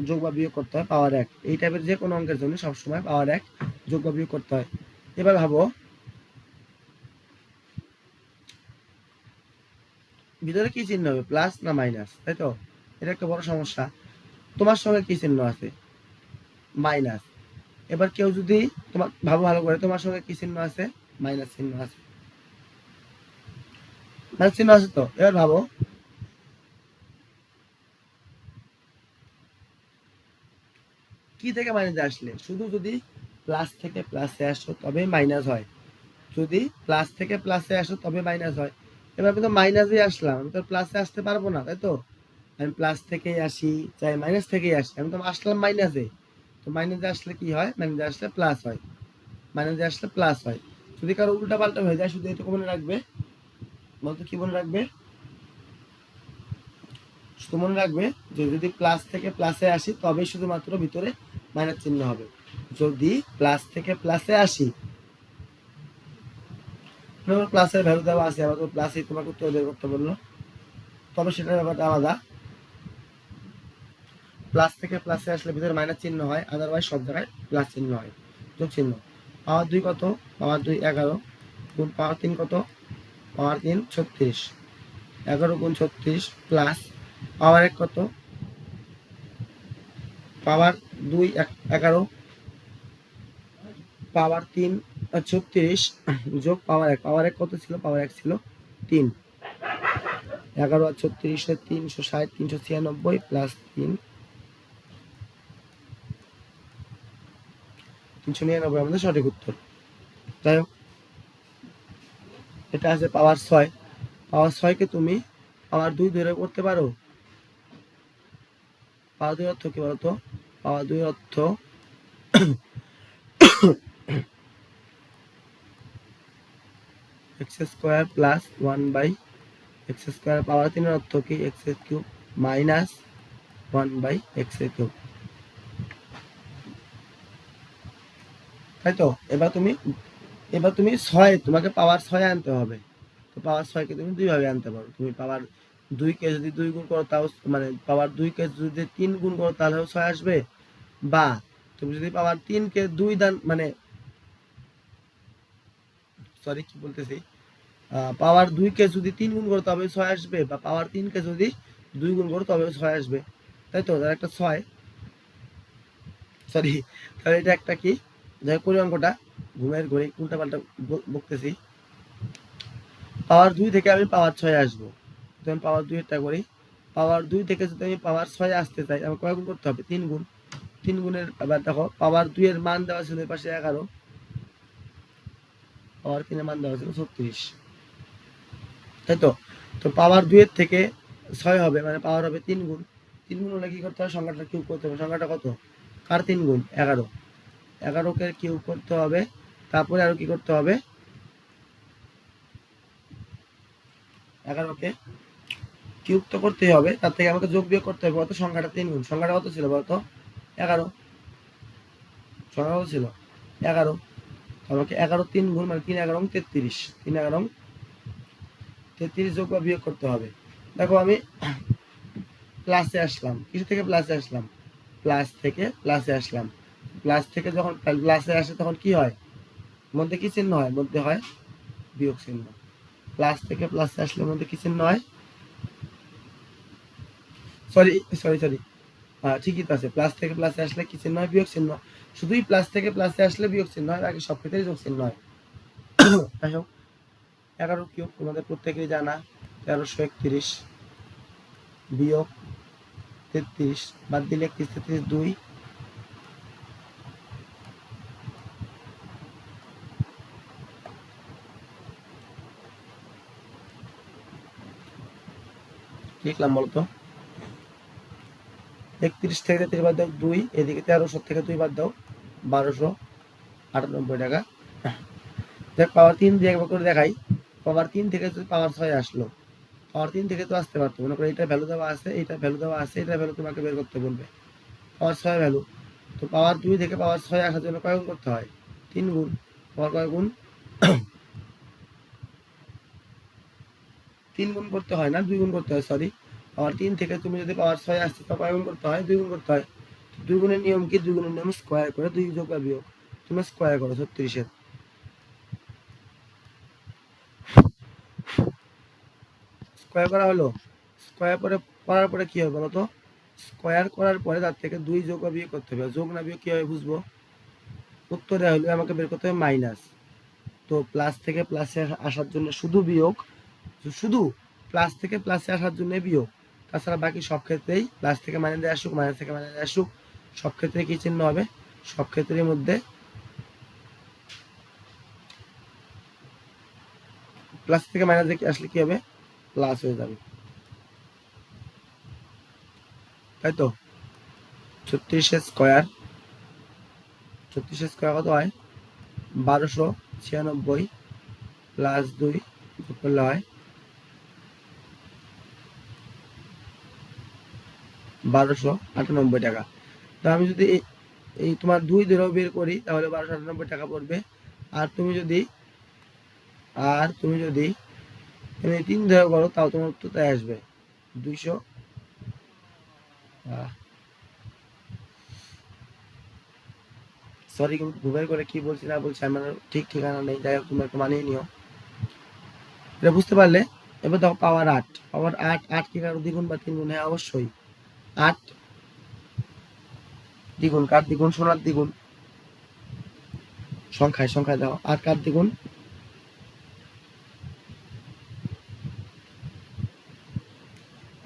যোগ বা বিয়োগ করতে হয়, পাওয়ার 1। এই টাইপের যে কোনো অঙ্কের জন্য সবসময় পাওয়ার 1 যোগ বা বিয়োগ করতে হয়। এবার ভাবো, ভিতরে কি চিহ্ন হবে? প্লাস না মাইনাস, তাই তো? এটা একটা বড় সমস্যা। তোমার সঙ্গে কি চিহ্ন আছে? মাইনাস। এবার কেউ যদি, তোমার ভাবো ভালো করে, তোমার সঙ্গে কি চিহ্ন আছে? মাইনাস চিহ্ন আছে। মাইনাস চিহ্ন আছে তো? এবার ভাবো, কি থেকে মাইনাসে আসলে? শুধু যদি প্লাস থেকে প্লাসে আসো তবে মাইনাস হয়। যদি প্লাস থেকে প্লাসে আসো তবে মাইনাস হয়। এবার আমি তো মাইনাসে আসলাম, আমি তো প্লাসে আসতে পারবো না, তাই তো? আমি প্লাস থেকেই আসি, চাই মাইনাস থেকেই আসি, আমি তো আসলাম মাইনাসে। তো মাইনাসে আসলে কি হয়? মাইনাসে আসলে প্লাস হয়, মাইনাসে আসলে প্লাস হয়। যদি কারো উল্টা পাল্টা হয়ে যায়, শুধু এটুকু মনে রাখবে। বলতো কি মনে রাখবে? শুধু মনে রাখবে যে যদি প্লাস থেকে প্লাসে আসি তবে শুধুমাত্র ভিতরে মাইনাস চিহ্ন হবে। যদি প্লাস থেকে প্লাসে আসি, প্লাসের ভ্যালু দেওয়া আছে, আবার তো প্লাসই তোমাকে উত্তর বের করতে বললো, তবে সেটার ব্যাপারটা আলাদা। প্লাস থেকে প্লাসে আসলে ভিতরে মাইনাস চিহ্ন হয়, আদারওয়াইজ সব জায়গায় প্লাস চিহ্ন হয়, যোগ চিহ্ন। পাওয়ার 2 কত? পাওয়ার 2 11 গুণ পাওয়ার 3 কত? পাওয়ার 3 36। 11 গুণ 36 প্লাস পাওয়ার 1 কত? পাওয়ার 2 11, পাওয়ার 3 36 যোগ পাওয়ার 1। পাওয়ার 1 কত ছিল? পাওয়ার 1 ছিল 3। 11 আর 36 360, 396 প্লাস 3 399 আমাদের সঠিক উত্তর। যাই হোক, এটা আছে পাওয়ার 6। পাওয়ার 6কে তুমি পাওয়ার 2 ধরে করতে পারো। পাওয়ার 2 অর্থ কি বলতো? পাওয়ার 2 অর্থ x square plus 1 by x square. Power 3 এর অর্থ কি? X cube minus 1 by x cube. তাই তো? এবার তুমি 6, তোমাকে পাওয়ার 6 আনতে হবে। তো পাওয়ার 6 কে তুমি দুই ভাবে আনতে পারো। তুমি পাওয়ার 2 কে যদি 2 গুণ করো তাও মানে পাওয়ার 2 কে যদি 3 গুণ করো তাহলেও 6 আসবে, বা তুমি যদি পাওয়ার 3 কে 2 দান মানে সরি কি বলতেছি, পাওয়ার 2 কে যদি 3 গুণ করো তবে 6 আসবে, বা পাওয়ার 3 কে যদি 2 গুণ করো তবে 6 আসবে। তাই তো? তার একটা 6, সরি, তাহলে এটা একটা কি, যাই করি অঙ্কটা, ঘুমের ঘড়ি উল্টাপাল্টা বকতেছি। পাওয়ার 2 থেকে আমি পাওয়ার 6 আসবো, তো আমি পাওয়ার 2 এরটা করি। পাওয়ার 2 থেকে যদি আমি পাওয়ার 6 আসতে চাই আমাকে কয় গুণ করতে হবে? 3 গুণ। 3 গুণের আবার দেখো পাওয়ার 2 এর মান দেওয়া ছিল এই পাশে 11, পাওয়ার 3 এর মান দেওয়া ছিল 36, তাই তো? তো পাওয়ার 2 এর থেকে 6 হবে মানে পাওয়ার হবে 3 গুণ। 3 গুণ হলে কি করতে হবে? সংখ্যাটা কিউব করতে হবে। সংখ্যাটা কত? কার 3 গুণ? 11। 11 কে কিউব করতে হবে, তারপরে আরো কি করতে হবে? 11 কে কিউব তো করতেই হবে, তার থেকে আমাকে যোগ বিয়োগ করতে হবে। কত? সংখ্যাটা 3 গুণ। সংখ্যাটা কত ছিল বলতো? 11। সংখ্যা কত ছিল? 11। আমাকে 11 3 গুণ মানে 3 11 33, 3 11 33 যোগ বা বিয়োগ করতে হবে। দেখো আমি প্লাসে আসলাম, কিছু থেকে প্লাসে আসলাম, প্লাস থেকে প্লাসে আসলাম। প্লাস থেকে যখন প্লাসে আসে তখন কি হয়? মধ্যে কি চিহ্ন হয়? মধ্যে হয় বিয়োগ চিহ্ন। প্লাস থেকে প্লাসে আসলে মধ্যে কি চিহ্ন হয়? সরি সরি সরি, ঠিকই তো আছে, প্লাস থেকে প্লাসে আসলে কি চিহ্ন হয়? বিয়োগ চিহ্ন। শুধুই প্লাস থেকে প্লাসে আসলে বিয়োগ চিহ্ন হয়, বাকি সব ক্ষেত্রেই যোগ চিহ্ন হয়। যাই হোক, 11 কিউব তোমাদের প্রত্যেকেই জানা, 1331 বিয়োগ 33, বাদ দিলে 31 33 2, লিখলাম বলতো? 31 থেকে 33 বাদ দাও 2, এদিকে 1300 থেকে 2 বাদ দাও 1298 টাকা। দেখ পাওয়ার 3 দিয়ে একবার করে দেখাই। পাওয়ার 3 থেকে যদি পাওয়ার 6 আসলো, পাওয়ার 3 থেকে তো আসতে পারতো, মনে করো এটা ভ্যালু দেওয়া আছে, এটা ভ্যালু দেওয়া আছে, এটা ভ্যালু তোমাকে বের করতে বলবে, পাওয়ার 6 ভ্যালু। তো পাওয়ার 2 থেকে পাওয়ার 6 আসার জন্য কয় গুণ করতে হয়? 3 গুণ। পাওয়ার কয় গুণ? 3 গুণ করতে হয় না, 2 গুণ করতে হয়, সরি। পাওয়ার 3 থেকে তুমি যদি পাওয়ার 6 আসতে চাও কয় গুণ করতে হয়? 2 গুণ করতে হয়। 2 গুণের নিয়ম কি? 2 গুণের নিয়ম স্কয়ার করে 2 যোগ বা বিয়োগ। তুমি স্কয়ার করো 36 এর। স্কয়ার করা হলো। স্কয়ার পরে করার পরে কি হবে বলো তো? স্কয়ার করার পরে তার থেকে 2 যোগ বা বিয়োগ করতে হবে। যোগ না বিয়োগ কিভাবে বুঝবো? উত্তরে হলে আমাকে বের করতে হবে মাইনাস। তো প্লাস থেকে প্লাসে আসার জন্য শুধু বিয়োগ, শুধু প্লাস থেকে প্লাসে আসার জন্য বিয়োগ, তাছাড়া বাকি সব ক্ষেত্রেই প্লাস থেকে মাইনাসে আসুক, মাইনাস থেকে মাইনাসে আসুক, সব ক্ষেত্রে কি চিহ্ন হবে? সব ক্ষেত্রের মধ্যে প্লাস থেকে মাইনাস দেখে আসলে কি হবে? প্লাস হয়ে যাবে, তাই তো? 36 স্কয়ার, 36 স্কয়ার কত হয়? 1296 প্লাস 2 যোগ করলে হয় 1298 টাকা। তো আমি যদি এই তোমার 2 ধরেও বের করি তাহলে 1298 টাকা পড়বে। আর তুমি যদি তুমি 3 ধরে করো তাও তোমার উত্তর তাই আসবে, 200। সরি ঘুমের করে কি বলছি না বলছি আমার ঠিক ঠিকানা নেই, যাই হোক তুমি একটু মানিয়ে নিও। এটা বুঝতে পারলে? এবার দেখো পাওয়ার 8, পাওয়ার 8, 8 কি কারো দ্বিগুণ বা 3 গুণ? হ্যাঁ অবশ্যই। 8 দ্বিগুণ, কার দ্বিগুণ? সোনার দ্বিগুণ। সংখ্যায় সংখ্যায় দাও, 8 কার দ্বিগুণ?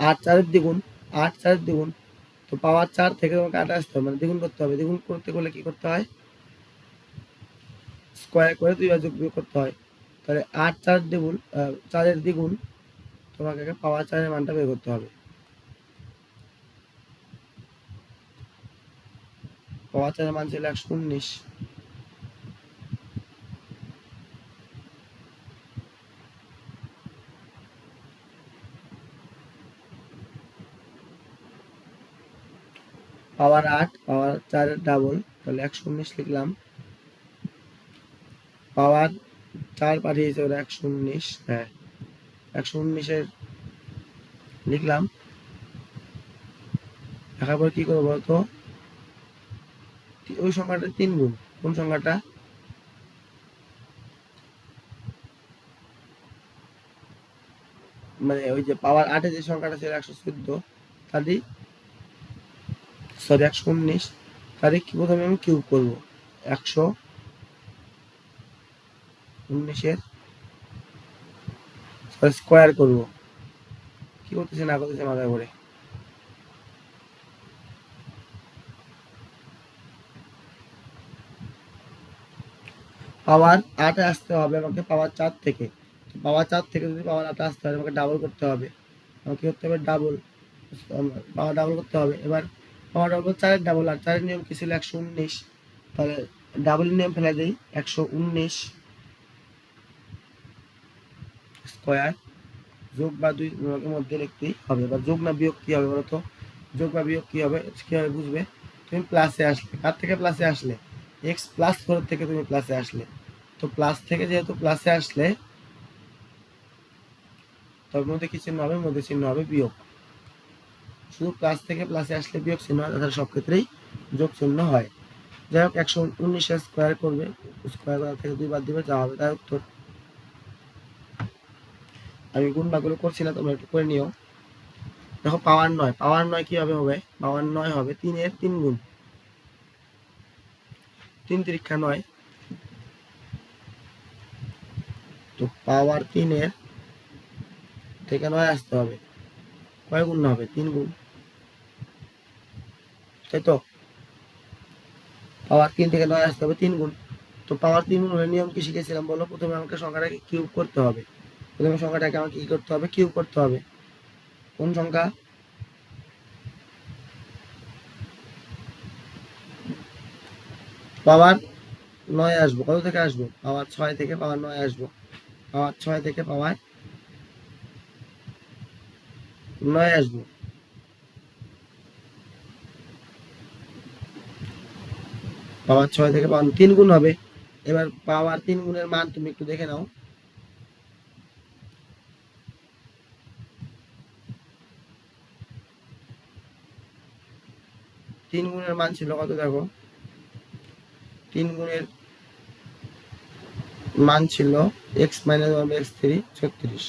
8 4 দ্বিগুণ, 8 4 দ্বিগুণ। তো পাওয়ার 4 থেকে তোমাকে 8 আসতে হবে, মানে দ্বিগুণ করতে হবে। দ্বিগুণ করতে গেলে কি করতে হয়? স্কয়ার করে 2 বার যোগ বিয়োগ করতে হয়। তাহলে 8 4 দ্বিগুণ, 4 এর দ্বিগুণ, তোমাকে পাওয়ার 4 এর মানটা বের করতে হবে। পাওয়ার 4 এর মান ছিল 119। পাওয়ার 8, পাওয়ার 4 এর ডাবল, তাহলে 119 লিখলাম। পাওয়ার 4 পাঠিয়েছে ওরা 119, হ্যাঁ 119-এর লিখলাম। লেখার পর কি করবো বলতো, ওই সংখ্যাটা 3 গুণ, কোন সংখ্যাটা, মানে ওই যে পাওয়ার 8-এ যে সংখ্যাটা ছিল 114, তারই সরি 119, তারই প্রথমে আমি কিউব করবো 119-এর স্কোয়ার করবো। কি করতেছে না করতেছে মাথা করে। পাওয়ার 8-এ আসতে হবে আমাকে পাওয়ার 4 থেকে, পাওয়ার 4 থেকে যদি পাওয়ার 8-এ আসতে হয় আমাকে ডাবল করতে হবে। আমাকে করতে হবে ডাবল, পাওয়ার ডাবল করতে হবে। এবার পাওয়ার ডাবল 4-এর ডাবল, আর 4-এর নিয়ম কি ছিল 119, তাহলে ডাবল নিয়ম ফেলে দিই 119 স্কোয়ার যোগ বা 2 এর মধ্যে লিখতেই হবে। এবার যোগ না বিয়োগ কি হবে বলতো, যোগ বা বিয়োগ কি হবে কিভাবে বুঝবে, তুমি প্লাসে আসলে, কার থেকে প্লাসে আসলে, এক্স প্লাস 4 থেকে তুমি প্লাসে আসলে, তো প্লাস থেকে যেহেতু প্লাসে আসলে তার মধ্যে কি চিহ্ন হবে, মধ্যে চিহ্ন হবে বিয়োগ। শুধু প্লাস থেকে প্লাসে আসলে বিয়োগ চিহ্ন হয়, তাছাড়া সব ক্ষেত্রেই যোগ চিহ্ন হয়। যাই হোক 119 স্কোয়ার করবে, স্কোয়ার করা থেকে 2 বাদ দিবে, যা হবে তার উত্তর। আমি গুণ বাগুলো করছি না, তোমরা একটু করে নিও। দেখো পাওয়ার 9, পাওয়ার 9 কিভাবে হবে, পাওয়ার 9 হবে 3-এর 3 গুণ, 3 তিরিক্ষা 9, তো পাওয়ার 3-এর থেকে 9 আসতে হবে, কয় গুণ হবে, 3 গুণ, তাই তো। পাওয়ার 3 থেকে 9 আসতে হবে 3 গুণ। তো পাওয়ার 3 গুণ হলে নিয়ম কি শিখেছিলাম বলো, প্রথমে আমাকে সংখ্যাটাকে কিউব করতে হবে, প্রথমে সংখ্যাটাকে আমাকে কি করতে হবে, কিউব করতে হবে। কোন সংখ্যা, পাওয়ার 9 আসবো, কত থেকে আসবো, পাওয়ার 6 থেকে পাওয়ার 9 আসবো, পাওয়ার 6 থেকে পাওয়ার 9 আসবো। পাওয়ার 6 থেকে পাওয়ার 3 গুণ হবে। এবার পাওয়ার 3 গুণের মান তুমি একটু দেখে নাও, 3 গুণের মান ছিল কত দেখো, 3 গুণের মান ছিল x মাইনাস 1/3 36,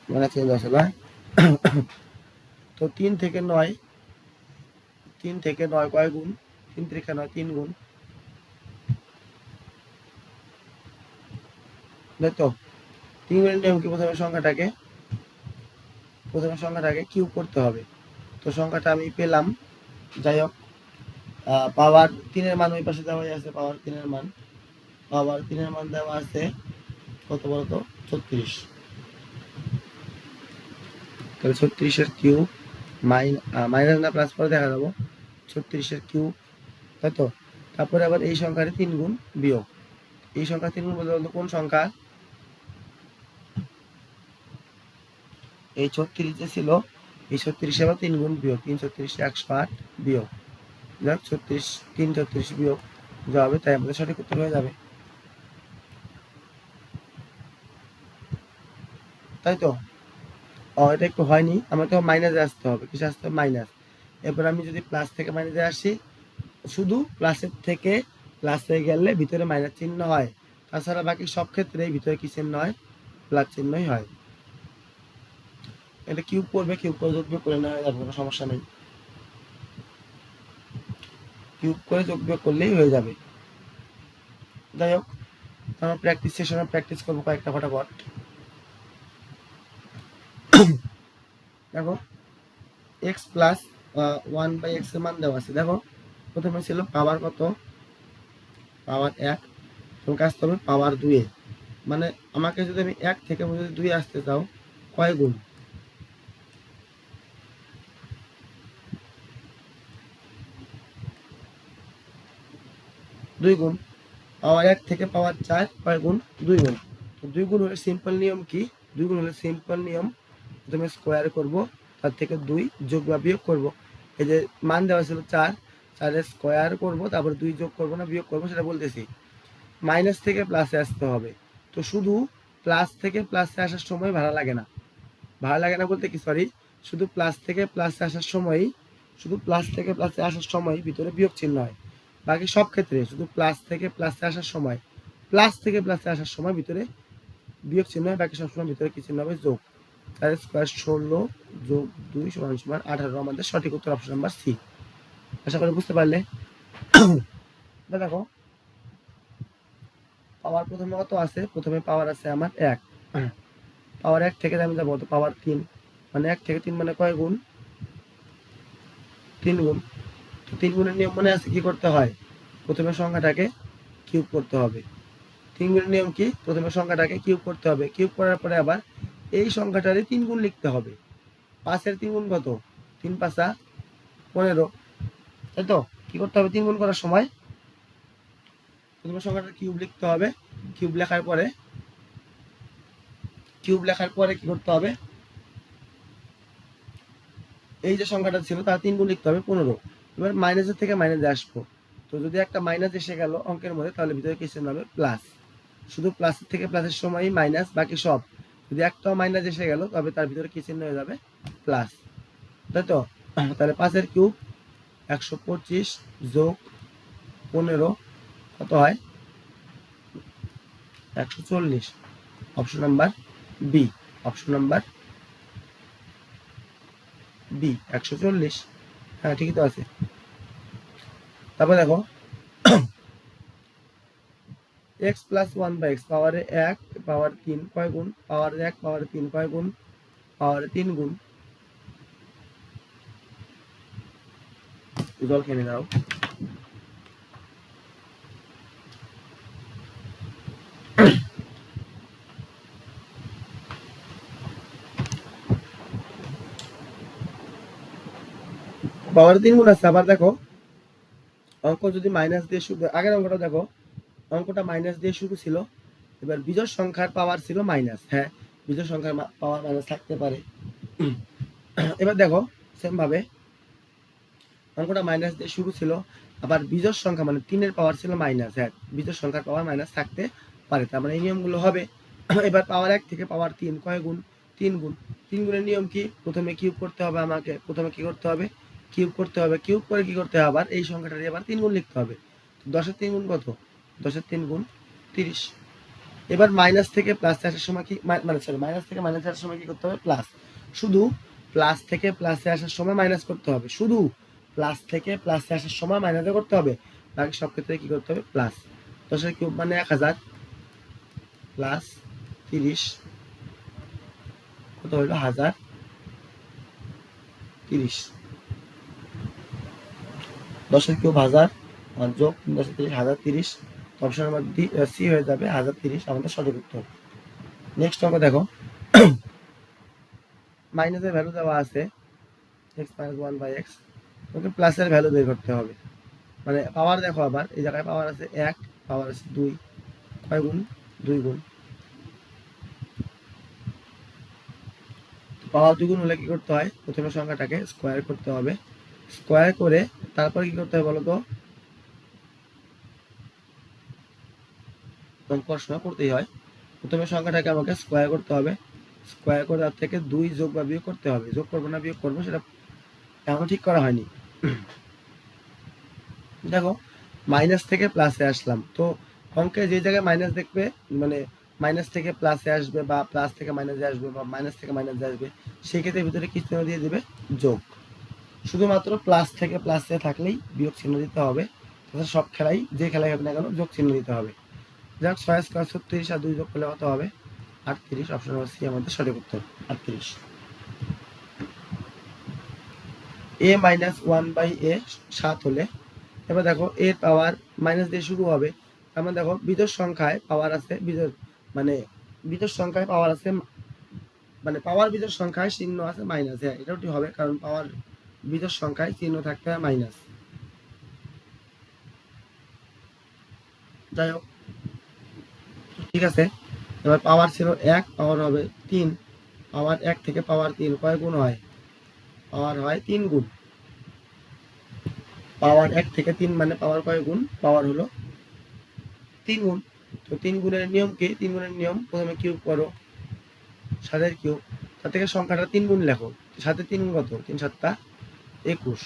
মানে চেঞ্জ আছে না। তো 3 থেকে 9, 3 থেকে 9 কয় গুণ, 3 থেকে 9 3 গুণ, তাই তো। 3 গুণের নিয়ম কি, প্রথমে সংখ্যাটাকে কিউব করতে হবে। তো সংখ্যাটা আমি পেলাম, যাই হোক পাওয়ার 3-এর মান ওই পাশে দেওয়া আছে, পাওয়ার 3-এর মান, পাওয়ার 3-এর মান দেওয়া আছে কত বলতো 36, তাহলে 36-এর কিউব মাইনাস না প্লাস পরে দেখা যাবো, 36-এর কিউব, তাই তো। তারপরে আবার এই সংখ্যার 3 গুণ বিয়োগ, এই সংখ্যা 3 গুণ বলতে কোন সংখ্যা, এই 36 যে ছিল, এই 36 আবার 3 গুণ বিয়োগ, 3 36 108 বিয়োগ, যাক 36 3 36 বিয়োগ যা হবে তাই আমাদের সঠিক উত্তর হয়ে যাবে, তাই তো। এটা একটু হয়নি, আমাকে মাইনাসে আসতে হবে, কিসে আসতে হবে, মাইনাস। এরপর আমি যদি প্লাস থেকে মাইনাসে আসি, শুধু প্লাসের থেকে প্লাসে গেলে ভিতরে মাইনাস চিহ্ন হয়, তাছাড়া বাকি সব ক্ষেত্রেই ভিতরে কি চিহ্ন হয়, প্লাস চিহ্নই হয়। এটা কিউব করবে, কিউব করে যোগ বিয়োগ করে নেওয়া যাবে, কোনো সমস্যা নেই, কিউব করে যোগ বিয়োগ করলেই হয়ে যাবে। যাই হোক আমরা প্র্যাকটিস সেশনে প্র্যাকটিস করবো কয়েকটা ফটাফট। দেখো এক্স প্লাস 1/x এর মান দেওয়া আছে, দেখো প্রথমে ছিল পাওয়ার কত, পাওয়ার 1, তোমাকে আসতে হবে পাওয়ার 2 এ, মানে আমাকে যদি আমি 1 থেকে যদি 2 আসতে চাও কয় গুণ, 2 গুণ। পাওয়ার 1 থেকে পাওয়ার 4 কয় গুণ, 2 গুণ। তো 2 গুণ হলে সিম্পল নিয়ম কি, 2 গুণ হলে সিম্পল নিয়ম, প্রথমে স্কোয়ার করব, তার থেকে 2 যোগ বা বিয়োগ করব। এই যে মান দেওয়া ছিল 4, 4 স্কোয়ার করবো, তারপর 2 যোগ করবো না বিয়োগ করবো সেটা বলতেছি। মাইনাস থেকে প্লাসে আসতে হবে, তো শুধু প্লাস থেকে প্লাসে আসার সময় ভাড়া লাগে না। ভাড়া লাগে না বলতে কি, সরি, শুধু প্লাস থেকে প্লাসে আসার সময়ই, শুধু প্লাস থেকে প্লাসে আসার সময় ভিতরে বিয়োগ চিহ্ন হয়। বাকি সব ক্ষেত্রে শুধু প্লাস থেকে প্লাসে আসার সময়, প্লাস থেকে প্লাসে আসার সময় ভিতরে বিয়োগ চিহ্ন হয়, বাকি সবসময় ভিতরে কি চিহ্ন হবে, যোগ। 4 স্কোয়ার 16 যোগ 2 সমান সমান 18, আমাদের সঠিক উত্তর অপশন নাম্বার সি। আশা করি বুঝতে পারলে। দেখো পাওয়ার প্রথমে কত আছে, প্রথমে পাওয়ার আছে আমার 1, পাওয়ার 1 থেকে আমি যাবো তো পাওয়ার 3, মানে 1 থেকে 3 মানে কয় গুণ, 3 গুণ। তো 3 গুণের নিয়ম মনে আছে, কি করতে হয়, প্রথমে সংখ্যাটাকে কিউব করতে হবে। 3 গুণের নিয়ম কি, প্রথমে সংখ্যাটাকে কিউব করতে হবে, কিউব করার পরে আবার এই সংখ্যাটারই 3 গুণ লিখতে হবে। 5-এর 3 গুণ কত, 3 5 15, তাই তো। কি করতে হবে, 3 গুণ করার সময় প্রথমে সংখ্যাটা কিউব লিখতে হবে, কিউব লেখার পরে কি করতে হবে, এই যে সংখ্যাটা ছিল তার 3 গুণ লিখতে হবে 15। এবার মাইনাসের থেকে মাইনাসে আসবো, তো যদি একটা মাইনাস এসে গেল অঙ্কের মধ্যে তাহলে ভিতরে কি চিহ্ন হবে, প্লাস। শুধু প্লাসের থেকে প্লাসের সময়ই মাইনাস, বাকি সব যদি একটাও মাইনাস এসে গেল তবে তার ভিতরে কি চিহ্ন হয়ে যাবে, প্লাস, তাই তো। তাহলে 5-এর কিউব 125 যোগ 15 কত হয়, 140, option number B, option number B 140। হ্যাঁ ঠিকই তো আছে। তারপর দেখো x প্লাস 1/x পাওয়ারে 1 পাওয়ার 3 কয় গুণ, পাওয়ার 1 পাওয়ার 3 কয় গুণ, পাওয়ারে 3 গুণ। জল খেয়ে দাও। পাওয়ারে 3 গুণ আছে। আবার দেখো অঙ্ক যদি মাইনাস দিয়ে শুরু, আগের অঙ্কটা দেখো, অঙ্কটা মাইনাস দিয়ে শুরু ছিল, এবার বিজোড় সংখ্যার পাওয়ার ছিল মাইনাস। হ্যাঁ বিজোড় সংখ্যার পাওয়ার মাইনাস থাকতে পারে। এবার দেখো সেম ভাবে অঙ্কটা মাইনাস দিয়ে শুরু ছিল, আবার বিজোড় সংখ্যা মানে 3-এর পাওয়ার ছিল মাইনাস। হ্যাঁ বিজোড় সংখ্যার পাওয়ার মাইনাস থাকতে পারে, তার মানে এই নিয়মগুলো হবে। এবার পাওয়ার 1 থেকে পাওয়ার 3 কয় গুণ, 3 গুণ। 3 গুণের নিয়ম কি, প্রথমে কিউব করতে হবে আমাকে, প্রথমে কি করতে হবে, কিউব করতে হবে, কিউব করে কি করতে হবে, আবার এই সংখ্যাটারই আবার 3 গুণ লিখতে হবে। 10-এর 3 গুণ কত, 10-এর 3 গুণ 30। এবার মাইনাস থেকে প্লাসে আসার সময় কি, মানে সরি মাইনাস থেকে মাইনাসে আসার সময় কি করতে হবে, প্লাস। শুধু প্লাস থেকে প্লাসে আসার সময় মাইনাস করতে হবে, শুধু প্লাস থেকে প্লাসে আসার সময় মাইনাসে করতে হবে, বাকি সব ক্ষেত্রে কি করতে হবে, প্লাস। 10-এর কিউব মানে 1000 প্লাস 30 কত হইল, 1030। 10-এর কিউব 1000 আর যোগ 1030 1030, অপশন নাম্বার ডি সি হয়ে যাবে 1030 আমাদের সঠিক উত্তর। নেক্সট অঙ্ক দেখো, মাইনাসের ভ্যালু দেওয়া আছে x minus 1/x, ওকে প্লাসের ভ্যালু বের করতে হবে। মানে পাওয়ার দেখো, আবার এই জায়গায় পাওয়ার আছে 1, পাওয়ার আছে 2, কয় গুণ, 2 গুণ। পাওয়ার 2 গুণ হলে কি করতে হয়, প্রথমে সংখ্যাটাকে স্কোয়ার করতে হবে, স্কোয়ার করে তারপর কি করতে হবে বলো তো, অঙ্ক সময় করতেই হয়, প্রথমে সংখ্যাটাকে আমাকে স্কোয়ার করতে হবে, স্কোয়ার করে তার থেকে 2 যোগ বা বিয়োগ করতে হবে। যোগ করবো না বিয়োগ করবো সেটা এখনো ঠিক করা হয়নি। দেখো মাইনাস থেকে প্লাসে আসলাম, তো অঙ্কে যে জায়গায় মাইনাস দেখবে, মানে মাইনাস থেকে প্লাসে আসবে বা প্লাস থেকে মাইনাসে আসবে বা মাইনাস থেকে মাইনাসে আসবে, সেই ক্ষেত্রে ভিতরে কি চিহ্ন দিয়ে দিবে, যোগ। শুধুমাত্র প্লাস থেকে প্লাসে থাকলেই বিয়োগ চিহ্ন দিতে হবে, তাছাড়া সব খেলাই যে খেলাই হবে না কেন যোগ চিহ্ন দিতে হবে। যাক 6 স্কোয়ার 36 আর 2 যোগ করলে কত হবে, 38, অপশন নম্বর সি আমাদের সঠিক উত্তর 38। a মাইনাস 1/a 7 হলে, এবার দেখো এর পাওয়ার মাইনাস দিয়ে শুরু হবে, তার মানে দেখো বিজোড় সংখ্যায় পাওয়ার আছে, মানে বিজোড় সংখ্যায় পাওয়ার আছে, মানে পাওয়ার বিজোড় সংখ্যায় চিহ্ন আছে মাইনাস। হ্যাঁ এটাও ঠিক হবে, কারণ পাওয়ার বিজোড় সংখ্যায় চিহ্ন থাকতে হয় মাইনাস। যাই হোক ঠিক আছে। এবার পাওয়ার ছিল 1, পাওয়ার হবে 3, পাওয়ার 1 থেকে পাওয়ার 3 কয় গুণ হয়, পাওয়ার হয় 3 গুণ। পাওয়ার 1 থেকে 3 মানে পাওয়ার কয় গুণ, পাওয়ার হলো 3 গুণ। তো 3 গুণের নিয়ম কি, 3 গুণের নিয়ম প্রথমে কিউব করো, 7 কিউব, তার থেকে সংখ্যাটা 3 গুণ লেখো, 7 3 গুণ কত, 3 7 21।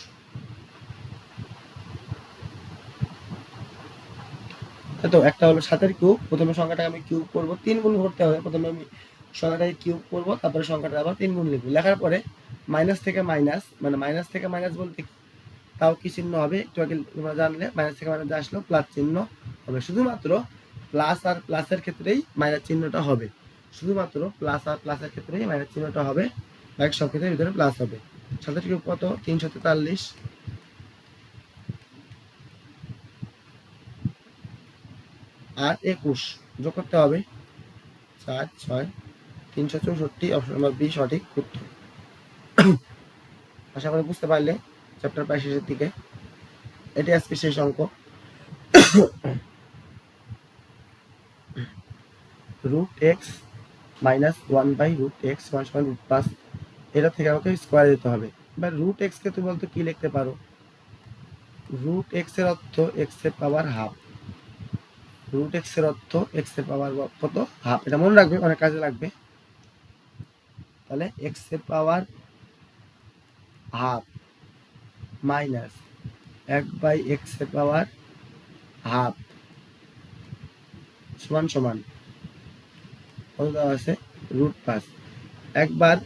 তো একটা হলো 7 কিউব, প্রথমে সংখ্যাটাকে আমি কিউব করব, 3 গুণ করতে হবে, প্রথমে আমি সংখ্যাটাকে কিউব করব, তারপরে সংখ্যাটা আবার 3 গুণ লিখবো, লেখার পরে মাইনাস থেকে মাইনাস, মানে মাইনাস থেকে মাইনাস বলতে তাও কি চিহ্ন হবে একটু আগে তোমরা জানলে, মাইনাস থেকে মাইনাস আসলো প্লাস চিহ্ন হবে, শুধুমাত্র প্লাস আর প্লাসের ক্ষেত্রেই মাইনাস চিহ্নটা হবে, শুধুমাত্র প্লাস আর প্লাসের ক্ষেত্রেই মাইনাস চিহ্নটা হবে, বাকি সব ক্ষেত্রে ভিতরে প্লাস হবে। 7 কিউব কত, 343, আর 21 যোগ করতে হবে 4 6 364, অপশন নাম্বার বি সঠিক উত্তর। আশা করি বুঝতে পারলে চ্যাপ্টার প্রায় শেষের দিকে। এটি আজকে শেষ অঙ্ক। রুট এক্স মাইনাস 1/√x সমান √5, এটা থেকে আমাকে স্কোয়ার দিতে হবে। এবার রুট এক্স কে তুমি বলতো কি লিখতে পারো, রুট এক্স এর অর্থ এক্স এর পাওয়ার হাফ, রুট এক্স এর অর্থ এক্স এর পাওয়ার কত, হাফ, এটা মনে রাখবে, অনেক কাজে লাগবে। তাহলে এক্স এর পাওয়ার হাফ মাইনাস 1/x এর পাওয়ার হাফ সমান সমান কত দেওয়া আছে, √5। একবার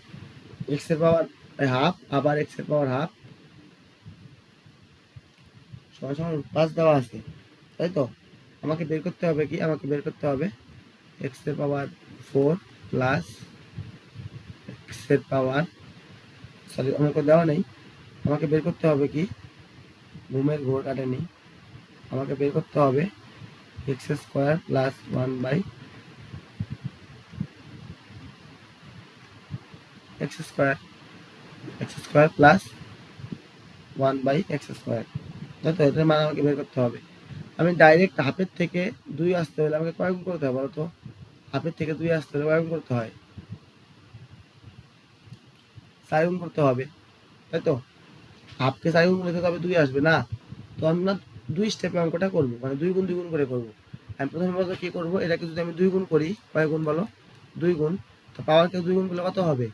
এক্স এর পাওয়ার হাফ, আবার এক্স এর পাওয়ার হাফ সমান সমান √5 দেওয়া আছে, তাই তো। আমাকে বের করতে হবে কি, আমাকে বের করতে হবে এক্স এর পাওয়ার 4 প্লাস এক্স এর পাওয়ার, সরি আমাকে দেওয়া নেই, আমাকে বের করতে হবে কি, ঘুমের ঘোর কাটেনি, আমাকে বের করতে হবে x square plus 1/x square plus 1/x square, তাই তো। এটার মান আমাকে বের করতে হবে। আমি ডাইরেক্ট হাফের থেকে 2 আসতে হলে আমাকে কয় গুণ করতে হবে বলো তো, হাফের থেকে 2 আসতে হলে কয় গুণ করতে হয়, 4 গুণ করতে হবে, তাই তো। হাফকে 4 গুণ করলে তবে 2 আসবে না, তো আমরা 2 স্টেপে অঙ্কটা করবো, মানে 2 গুণ 2 গুণ করে করবো। আমি প্রথমে বলতে কি করবো, এটাকে যদি আমি 2 গুণ করি, কয় গুণ বলো, 2 গুণ, তো পাওয়ারকে 2 গুণ করলে কত হবে,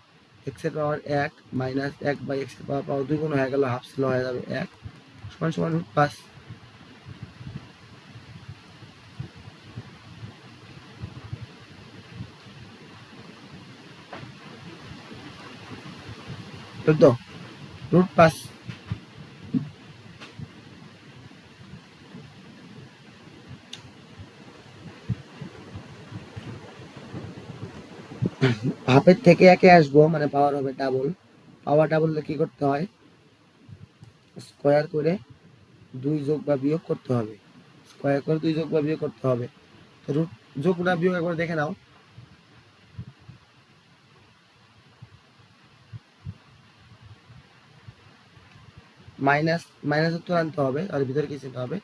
এক্স এর পাওয়ার 1 মাইনাস 1/x এর পাওয়ার 2 গুণ হয়ে গেল, হাফ ছিল হয়ে যাবে 1 সমান সমান √5। তো √5। হাফের থেকে একে আসবো, মানে পাওয়ার হবে ডাবল, পাওয়ার ডাবল হলে কি করতে হয়, স্কোয়ার করে 2 যোগ বা বিয়োগ করতে হবে, স্কোয়ার করে 2 যোগ বা বিয়োগ করতে হবে। তো রুট যোগ না বিয়োগ একবার দেখে নাও, মাইনাস মাইনাস উত্তর আনতে হবে, আর ভিতরে কি চিহ্ন হবে,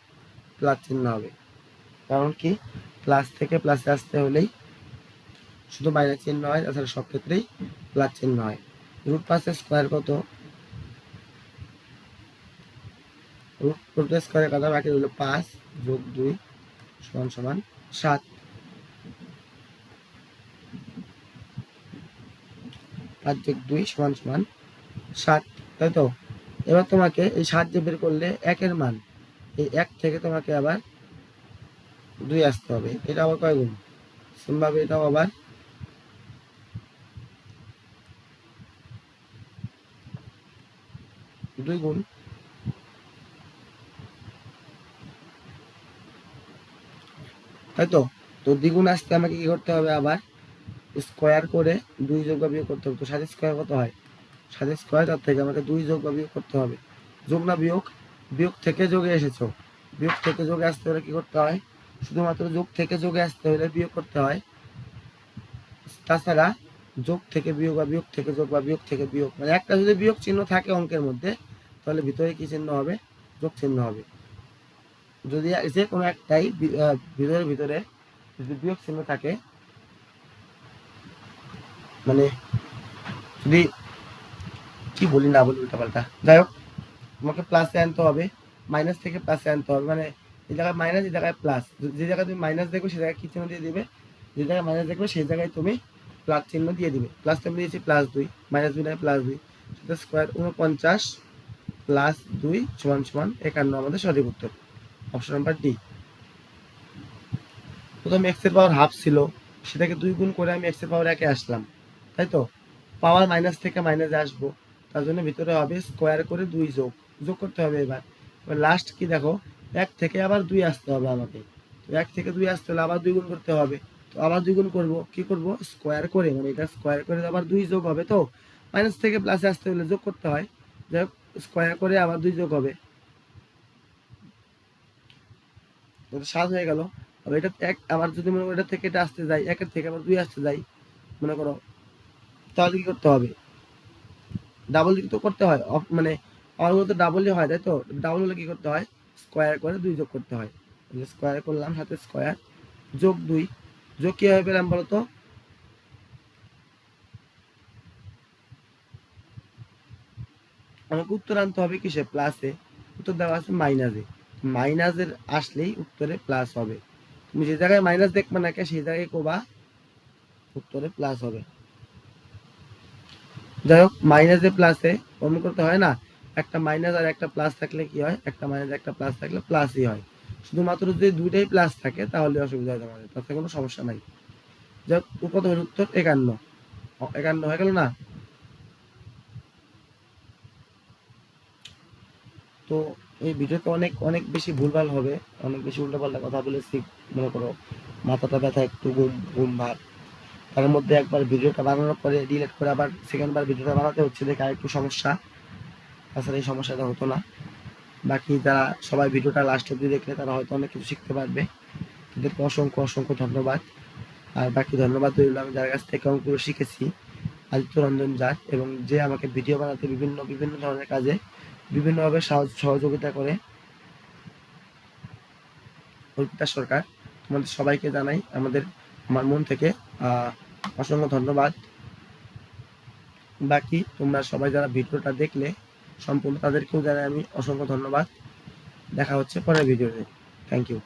প্লাস চিহ্ন হবে, কারণ কি প্লাস থেকে প্লাসে আসতে হলেই শুধু মাইনাস চিহ্ন হয়, তাছাড়া সব ক্ষেত্রেই প্লাস চিহ্ন হয়। √5 স্কোয়ার কত, √5 স্কোয়ারের কথা বাকি হলো 5 যোগ 2 সমান সমান 7, 5 যোগ 2 সমান সমান 7, তাই তো। এবার তোমাকে এই 7 যে বের করলে 1 এর মান, এই 1 থেকে তোমাকে আবার 2 আসতে হবে, এটা আবার কয় গুণ, সেমভাবে এটাও আবার 2 গুণ, তাই তো। তো দ্বিগুণ আসতে আমাকে কি করতে হবে, আবার স্কোয়ার করে 2 যোগ বা বিয়োগ করতে হবে। তো 7 স্কোয়ার কত হয়, 7 স্কোয়ার, তার থেকে আমাকে 2 যোগ বা বিয়োগ করতে হবে, যোগ না বিয়োগ, বিয়োগ থেকে যোগে এসেছো, বিয়োগ থেকে যোগে আসতে হলে কি করতে হয়, শুধুমাত্র যোগ থেকে যোগে আসতে হলে বিয়োগ করতে হয়, তাছাড়া যোগ থেকে বিয়োগ বা বিয়োগ থেকে যোগ বা বিয়োগ থেকে বিয়োগ, মানে একটা যদি বিয়োগ চিহ্ন থাকে অঙ্কের মধ্যে, তাহলে ভিতরে কি চিহ্ন হবে, যোগ চিহ্ন হবে। যদি যে কোনো একটাই ভিতরে ভিতরে যদি বিয়োগ চিহ্ন থাকে, মানে যদি কি বলি না বলি উল্টাপাল্টা, যাই হোক তোমাকে প্লাসে আনতে হবে, মাইনাস থেকে প্লাসে আনতে হবে, মানে এই জায়গায় মাইনাস, এই জায়গায় প্লাস। যে জায়গায় তুমি মাইনাস দেখবে সেই জায়গায় কি চিহ্ন দিয়ে দিবে, যে জায়গায় মাইনাস দেখবে সেই জায়গায় তুমি প্লাস চিহ্ন দিয়ে দিবে। প্লাস আমি দিয়েছি +2, -2 নয় +2, সেটা স্কোয়ার 49 +2 = 51 আমাদের সঠিক উত্তর, অপশন নাম্বার ডি। প্রথম x এর পাওয়ার হাফ ছিল, সেটাকে 2 গুণ করে আমি x এর পাওয়ার 1 আসলাম, তাই তো। পাওয়ার মাইনাস থেকে মাইনাসে আসবো, তার জন্য ভিতরে হবে স্কোয়ার করে 2 যোগ করতে হবে। এবার লাস্ট কি দেখো, 1 থেকে আবার 2 আসতে হবে আমাকে, তো 1 থেকে 2 আসতে হলে আবার 2 গুণ করতে হবে, তো আবার 2 গুণ করবো, কি করব, স্কোয়ার করে, মানে এটা স্কোয়ার করে আবার 2 যোগ হবে, তো মাইনাস থেকে প্লাসে আসতে হলে যোগ করতে হয়, যাই হোক স্কোয়ার করে আবার 2 যোগ হবে, 7 হয়ে গেল। আবার এটা এক, আবার যদি মনে করো এটা থেকে এটা আসতে যাই, 1 এর থেকে আবার 2 আসতে যাই মনে করো, তাহলে কি করতে হবে, ডাবল তো করতে হয়, মানে পাওয়ারগুলো তো ডাবলই হয়, তাই তো। ডাবল হলে কি করতে হয়, স্কোয়ার করে 2 যোগ করতে হয়, স্কোয়ার করলাম, সাথে স্কোয়ার যোগ 2, যোগ কিভাবে পেলাম বলো তো, আমাকে উত্তর আনতে হবে কিসে, প্লাসে, উত্তর দেওয়া আছে মাইনাসে, মাইনাসের আসলেই উত্তরে প্লাস হবে, তুমি যে জায়গায় মাইনাস দেখবে না কে সেই জায়গায় কোবা উত্তরে প্লাস হবে। যাই হোক মাইনাসে প্লাসে অন্য করতে হয় না, একটা মাইনাস আর একটা প্লাস থাকলে কি হয়, একটা মাইনাস একটা প্লাস থাকলে প্লাসই হয়, শুধুমাত্র যদি দুইটাই প্লাস থাকে তাহলে অসুবিধা হয় তোমাদের, তাতে কোনো সমস্যা নাই। যাই হোক কত হলো উত্তর, 51, 51 হয়ে গেল না। তো এই ভিডিওতে অনেক অনেক বেশি ভুলভাল হবে, অনেক বেশি উল্টোপাল্টা কথা বলেছি, মনে করো মাথাটা ব্যথা, একটু ঘুম ঘুম ভাব, তার মধ্যে একবার ভিডিওটা বানানোর পরে ডিলিট করে আবার সেকেন্ড বার ভিডিওটা বানাতে হচ্ছে, দেখে আরেকটু সমস্যা, তাছাড়া এই সমস্যাটা হতো না। বাকি যারা সবাই ভিডিওটা লাস্ট অব্দি দেখলে তারা হয়তো অনেক কিছু শিখতে পারবে, তাদেরকে অসংখ্য অসংখ্য ধন্যবাদ। আর বাকি ধন্যবাদ রইল আমি যার কাছ থেকে অঙ্কগুলো শিখেছি, আদিত্য রঞ্জন জাট, এবং যে আমাকে ভিডিও বানাতে বিভিন্ন বিভিন্ন ধরনের কাজে বিভিন্নভাবে সহযোগিতা করে, অর্পিতা সরকার। তোমাদের সবাইকে জানাই আমার মন থেকে অসংখ্য ধন্যবাদ। বাকি তোমরা সবাই যারা ভিডিওটা দেখলে সম্পূর্ণ, তাদেরকেও জানাই আমি অসংখ্য ধন্যবাদ। দেখা হচ্ছে পরের ভিডিওতে, থ্যাংক ইউ।